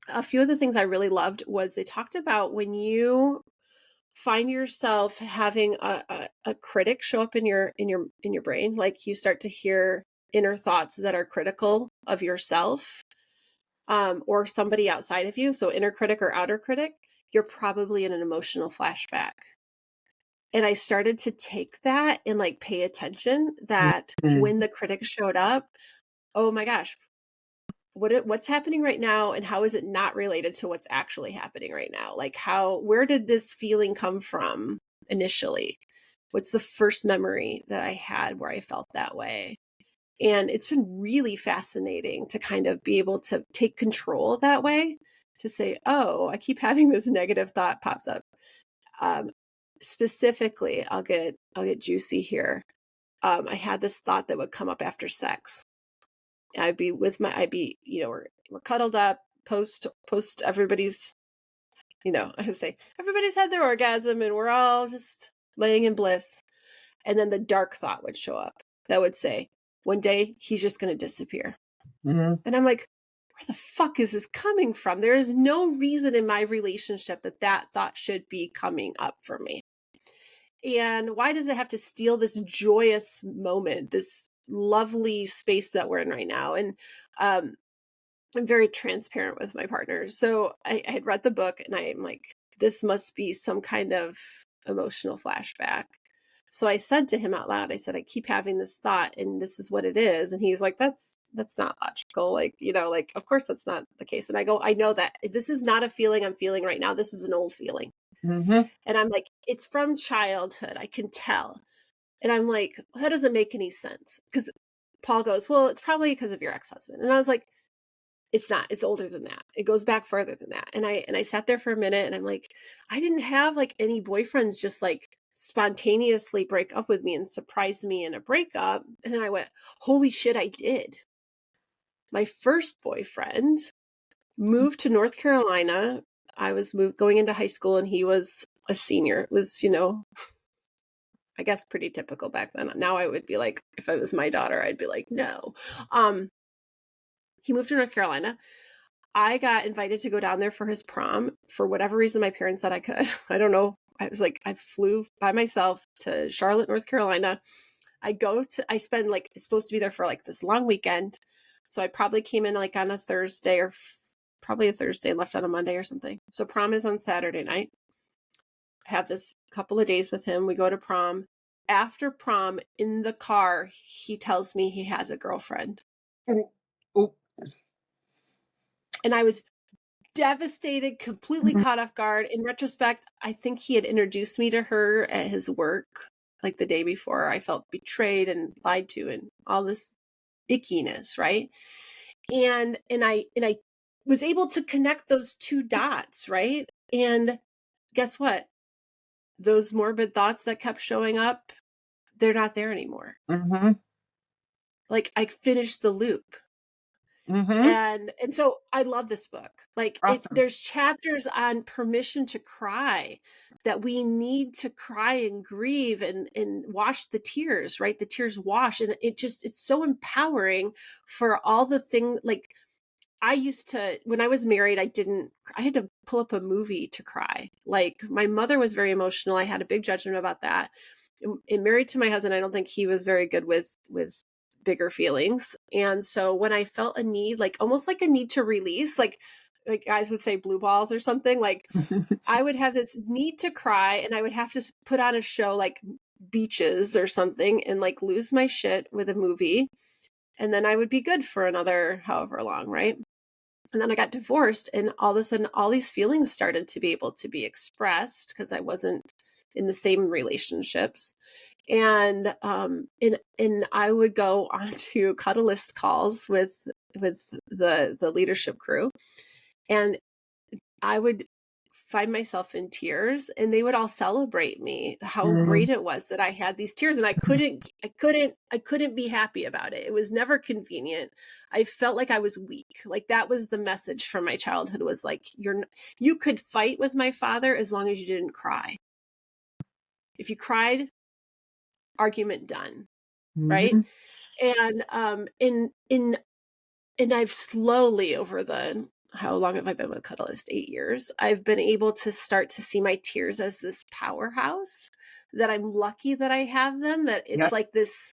A few of the things I really loved was they talked about when you find yourself having a critic show up in your brain, like you start to hear inner thoughts that are critical of yourself, or somebody outside of you. So inner critic or outer critic, you're probably in an emotional flashback. And I started to take that and like pay attention that when the critic showed up, oh my gosh, what's happening right now, and how is it not related to what's actually happening right now? Like, where did this feeling come from initially? What's the first memory that I had where I felt that way? And it's been really fascinating to kind of be able to take control that way, to say, oh, I keep having this negative thought pops up. Specifically, I'll get juicy here. I had this thought that would come up after sex. I'd be, we're cuddled up, post everybody's, I would say everybody's had their orgasm and we're all just laying in bliss. And then the dark thought would show up that would say, one day he's just going to disappear. And I'm like, where the fuck is this coming from? There is no reason in my relationship that thought should be coming up for me. And why does it have to steal this joyous moment, this lovely space that we're in right now? And I'm very transparent with my partner. So I had read the book and I'm like, this must be some kind of emotional flashback. So I said to him out loud, I said, I keep having this thought and this is what it is. And he's like, that's not logical. Like, like, of course that's not the case. And I go, I know that this is not a feeling I'm feeling right now. This is an old feeling. And I'm like, it's from childhood. I can tell. And I'm like, well, that doesn't make any sense. Because Paul goes, well, it's probably because of your ex-husband. And I was like, it's not. It's older than that. It goes back further than that. And I sat there for a minute and I'm like, I didn't have like any boyfriends just like spontaneously break up with me and surprise me in a breakup. And then I went, holy shit, I did. My first boyfriend moved to North Carolina. I was going into high school and he was a senior. It was, I guess pretty typical back then. Now I would be like, if I was my daughter, I'd be like, no. He moved to North Carolina. I got invited to go down there for his prom. For whatever reason, my parents said I could. I don't know. I was like, I flew by myself to Charlotte, North Carolina. I spend like, it's supposed to be there for like this long weekend. So I probably came in like on a Thursday or probably a Thursday and left on a Monday or something. So prom is on Saturday night. I have this couple of days with him. We go to prom. After prom, in the car, he tells me he has a girlfriend. Oh. And I was devastated, completely caught off guard. In retrospect, I think he had introduced me to her at his work like the day before. I felt betrayed and lied to and all this ickiness, right? And I was able to connect those two dots, right? And guess what? Those morbid thoughts that kept showing up, they're not there anymore. Like I finished the loop. And so I love this book. Like Awesome. there's chapters on permission to cry, that we need to cry and grieve and wash the tears, right? The tears wash. And it's so empowering for all the things. Like I used to, when I was married, I had to pull up a movie to cry. Like my mother was very emotional. I had a big judgment about that. And married to my husband, I don't think he was very good with bigger feelings. And so when I felt a need, like almost like a need to release, like guys would say blue balls or something, like I would have this need to cry and I would have to put on a show like Beaches or something and like lose my shit with a movie. And then I would be good for another however long, right? And then I got divorced and all of a sudden all these feelings started to be able to be expressed because I wasn't in the same relationships. And I would go onto cuddlist calls with the leadership crew, and I would find myself in tears, and they would all celebrate me, how great it was that I had these tears, and I couldn't be happy about it. It was never convenient. I felt like I was weak. Like, that was the message from my childhood, was like, you could fight with my father as long as you didn't cry. If you cried, argument done. Right. And I've slowly, over how long have I been with Cuddlist? 8 years. I've been able to start to see my tears as this powerhouse, that I'm lucky that I have them, that it's like this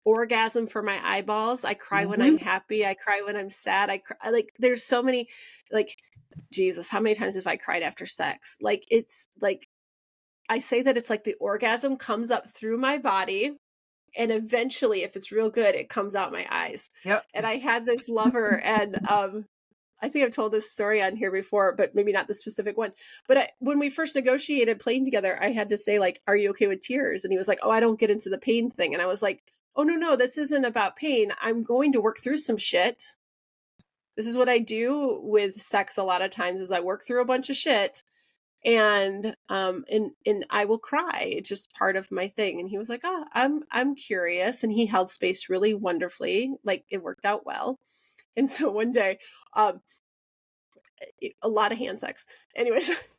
orgasm for my eyeballs. I cry when I'm happy. I cry when I'm sad. I cry, like, there's so many, like, Jesus, how many times have I cried after sex? Like, it's like, I say that it's like the orgasm comes up through my body, and eventually, if it's real good, it comes out my eyes. Yep. And I had this lover, and I think I've told this story on here before, but maybe not the specific one. But when we first negotiated playing together, I had to say, like, are you okay with tears? And he was like, oh, I don't get into the pain thing. And I was like, oh, no, this isn't about pain. I'm going to work through some shit. This is what I do with sex a lot of times, is I work through a bunch of shit. And I will cry. It's just part of my thing. And he was like, oh, I'm curious. And he held space really wonderfully. Like, it worked out well. And so one day, a lot of hand sex. Anyways,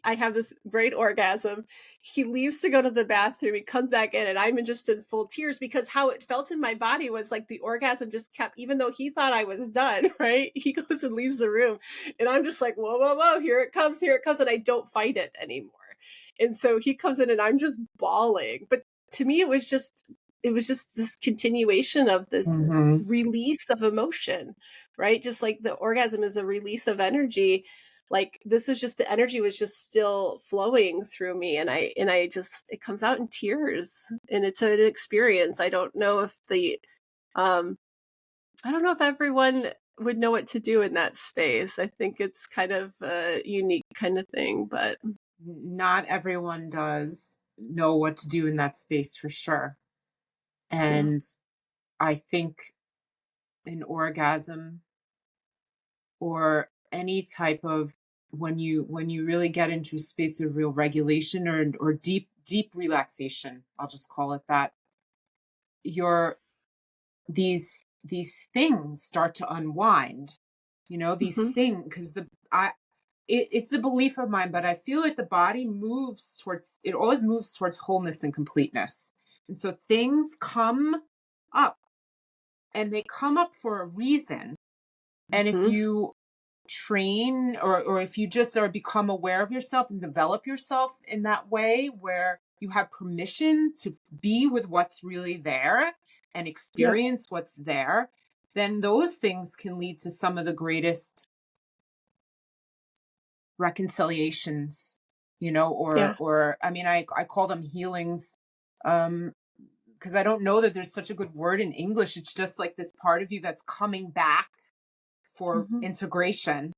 I have this great orgasm. He leaves to go to the bathroom. He comes back in, and I'm just in full tears, because how it felt in my body was like the orgasm just kept, even though he thought I was done, right? He goes and leaves the room, and I'm just like, whoa, here it comes. And I don't fight it anymore. And so he comes in, and I'm just bawling. But to me, it was just this continuation of this release of emotion, right? Just like the orgasm is a release of energy. Like, this was just, the energy was just still flowing through me. And I just, it comes out in tears, and it's an experience. I don't know if everyone would know what to do in that space. I think it's kind of a unique kind of thing, but not everyone does know what to do in that space, for sure. And I think an orgasm, or any type of, when you really get into a space of real regulation, or deep relaxation, I'll just call it that, these things start to unwind, these things, because it's a belief of mine, but I feel like the body always moves towards wholeness and completeness. And so things come up, and they come up for a reason. And if you train, or if you just become aware of yourself and develop yourself in that way, where you have permission to be with what's really there and experience what's there, then those things can lead to some of the greatest reconciliations, or I mean, I call them healings, because I don't know that there's such a good word in English. It's just like this part of you that's coming back for integration.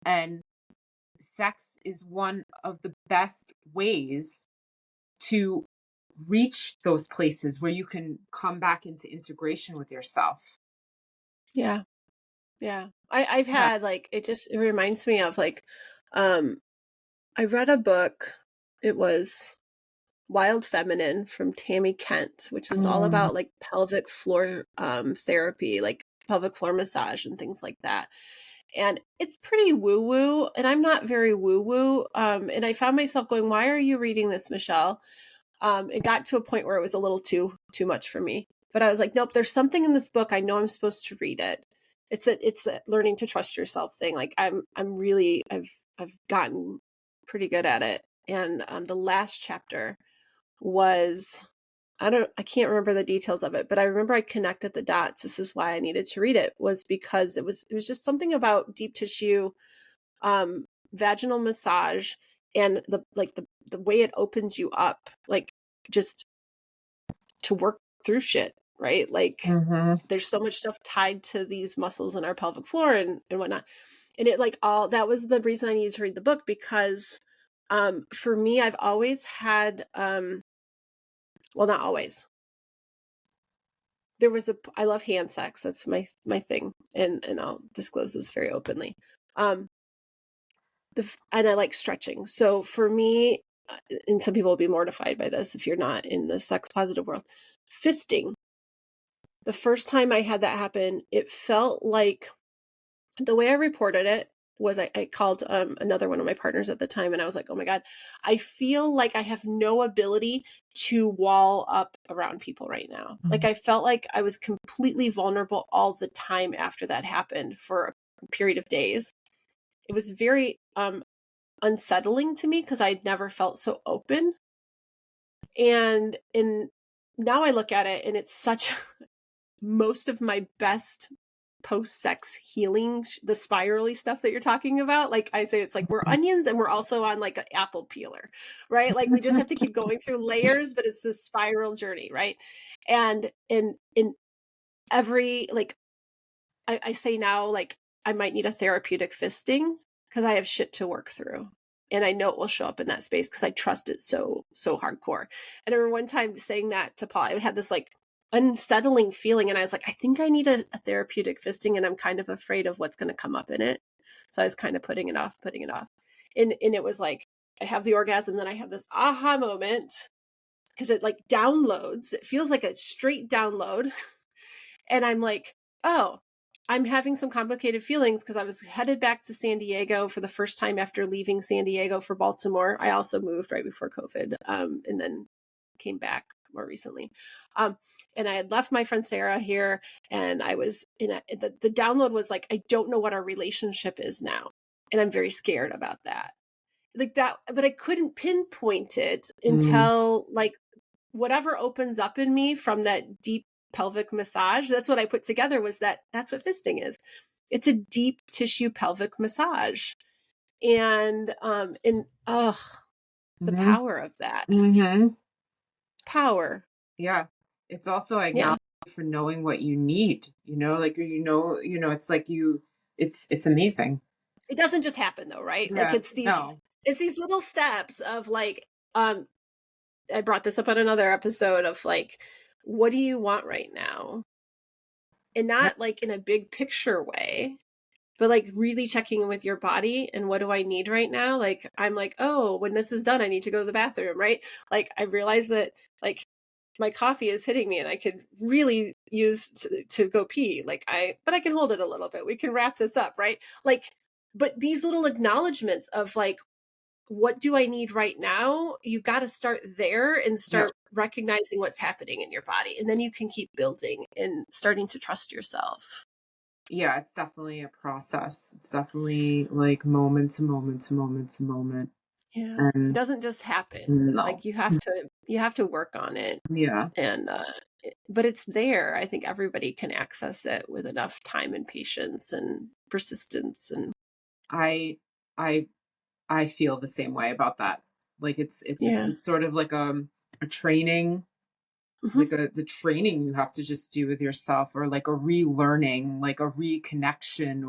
And sex is one of the best ways to reach those places where you can come back into integration with yourself. Yeah. I've had, like, it reminds me of, like, I read a book. It was Wild Feminine from Tammy Kent, which was all about, like, pelvic floor therapy, like pelvic floor massage and things like that. And it's pretty woo-woo, and I'm not very woo-woo. And I found myself going, why are you reading this, Michelle? It got to a point where it was a little too much for me. But I was like, nope, there's something in this book. I know I'm supposed to read it. It's a learning to trust yourself thing. Like, I've gotten pretty good at it. And the last chapter was, I can't remember the details of it, but I remember I connected the dots. This is why I needed to read it, was because it was just something about deep tissue, vaginal massage, and the way it opens you up, like, just to work through shit, right? Like, there's so much stuff tied to these muscles in our pelvic floor and whatnot. And it, like, all that was the reason I needed to read the book, because for me, I've always had Well, not always. There was I love hand sex. That's my thing. And I'll disclose this very openly. And I like stretching. So for me, and some people will be mortified by this if you're not in the sex positive world, fisting. The first time I had that happen, it felt like, the way I reported it was I called another one of my partners at the time, and I was like, oh my God, I feel like I have no ability to wall up around people right now. Like I felt like I was completely vulnerable all the time after that happened for a period of days. It was very unsettling to me because I'd never felt so open. And now I look at it and it's such most of my best post-sex healing, the spirally stuff that you're talking about. Like I say, it's like we're onions and we're also on like an apple peeler, right? Like we just have to keep going through layers, but it's this spiral journey, right? And in every, like I say now, like I might need a therapeutic fisting because I have shit to work through. And I know it will show up in that space because I trust it so hardcore. And I remember one time saying that to Paul, I had this like unsettling feeling. And I was like, I think I need a therapeutic fisting and I'm kind of afraid of what's going to come up in it. So I was kind of putting it off. And it was like, I have the orgasm, then I have this aha moment because it like downloads. It feels like a straight download. And I'm like, oh, I'm having some complicated feelings because I was headed back to San Diego for the first time after leaving San Diego for Baltimore. I also moved right before COVID and then came back more recently. And I had left my friend Sarah here and I was the download was like, I don't know what our relationship is now. And I'm very scared about that. Like that, but I couldn't pinpoint it until like whatever opens up in me from that deep pelvic massage. That's what I put together was that's what fisting is. It's a deep tissue pelvic massage. And the power of that. Power. Yeah. It's also acknowledgement for knowing what you need, like, it's like it's amazing. It doesn't just happen though, right? Yeah. Like it's these little steps of like, I brought this up on another episode of like, what do you want right now? And not like in a big picture way, but like really checking in with your body and what do I need right now? Like, I'm like, oh, when this is done, I need to go to the bathroom, right? Like I realized that like my coffee is hitting me and I could really use to go pee. But I can hold it a little bit. We can wrap this up, right? Like, but these little acknowledgements of like, what do I need right now? You got to start there and start recognizing what's happening in your body. And then you can keep building and starting to trust yourself. Yeah, it's definitely a process. It's definitely like moment to moment to moment to moment. Yeah. It doesn't just happen. No. Like you have to work on it. Yeah. And, but it's there. I think everybody can access it with enough time and patience and persistence. And I feel the same way about that. Like it's sort of like a training, like the training you have to just do with yourself, or like a relearning, like a reconnection.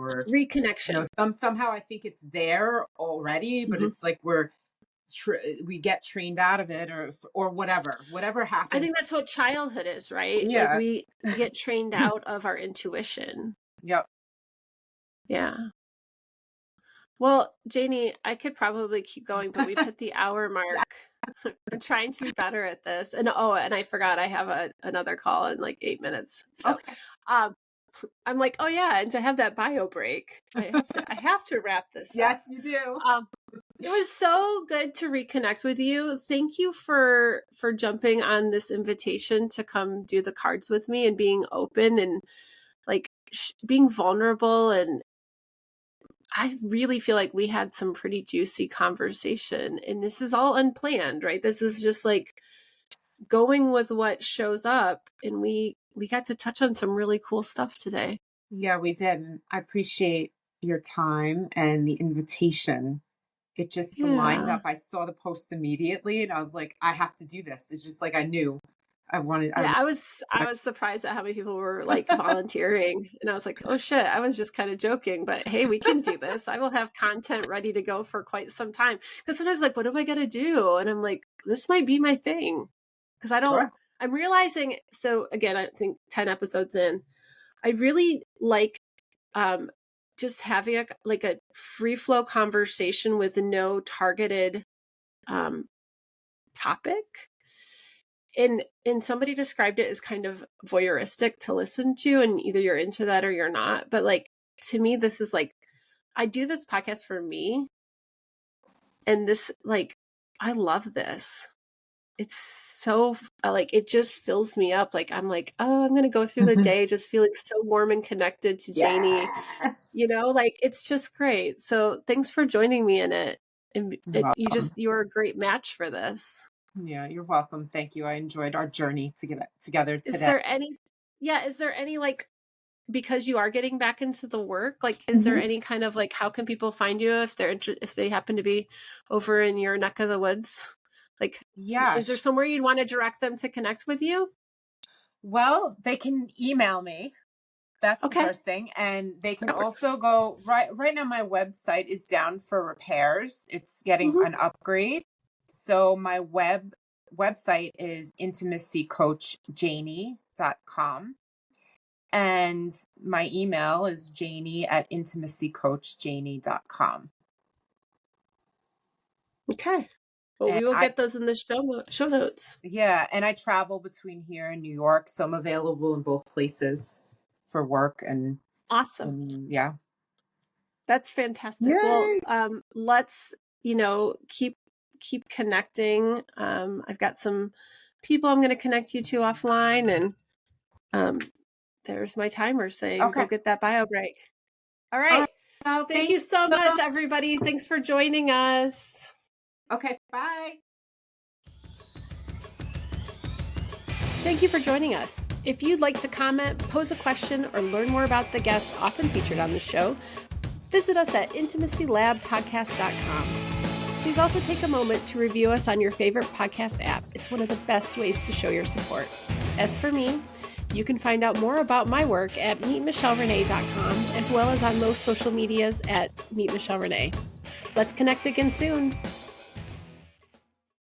Somehow I think it's there already, but it's like we get trained out of it, or whatever happens. I think that's what childhood is, right? Yeah. Like we get trained out of our intuition. Yep. Yeah. Well, Janie, I could probably keep going, but we've hit the hour mark. I'm trying to be better at this. And I forgot I have another call in like 8 minutes. So Okay. I'm like, oh yeah, and to have that bio break, I have to wrap this up. Yes, you do. It was so good to reconnect with you. Thank you for jumping on this invitation to come do the cards with me and being open and like being vulnerable. And I really feel like we had some pretty juicy conversation, and this is all unplanned, right? This is just like going with what shows up, and we got to touch on some really cool stuff today. Yeah, we did. And I appreciate your time and the invitation. It just lined up. I saw the post immediately and I was like, I have to do this. It's just like I knew I wanted. Yeah, I was surprised at how many people were like volunteering, and I was like, oh shit, I was just kind of joking, but hey, we can do this. I will have content ready to go for quite some time, because sometimes like, what am I gonna do? And I'm like, this might be my thing, because I'm realizing, so again, I think 10 episodes in, I really like just having a free flow conversation with no targeted topic. And somebody described it as kind of voyeuristic to listen to, and either you're into that or you're not. But like, to me, this is like, I do this podcast for me. And this, like, I love this. It's so like, it just fills me up. Like, I'm like, oh, I'm going to go through the day just feeling so warm and connected to Janie, like, it's just great. So thanks for joining me in it. And you're a great match for this. Yeah, you're welcome. Thank you. I enjoyed our journey to get together today. Is there any like, because you are getting back into the work, like, is there any kind of like, how can people find you if they happen to be over in your neck of the woods? Like, is there somewhere you'd want to direct them to connect with you? Well, they can email me. That's the first thing. And they can also go right now. My website is down for repairs. It's getting an upgrade. So my website is intimacycoachjanie.com. And my email is janie@intimacycoachjanie.com. Okay. Well, we will get those in the show notes. Yeah. And I travel between here and New York. So I'm available in both places for work. And awesome. Yeah. That's fantastic. Yay! Well, let's, keep connecting. I've got some people I'm going to connect you to offline, and there's my timer saying, go get that bio break. All right. Thank you so much, everybody. Thanks for joining us. Okay. Bye. Thank you for joining us. If you'd like to comment, pose a question, or learn more about the guests often featured on the show, visit us at intimacylabpodcast.com. Please also take a moment to review us on your favorite podcast app. It's one of the best ways to show your support. As for me, you can find out more about my work at meetmichellerenee.com, as well as on most social medias at meetmichellerenee. Let's connect again soon.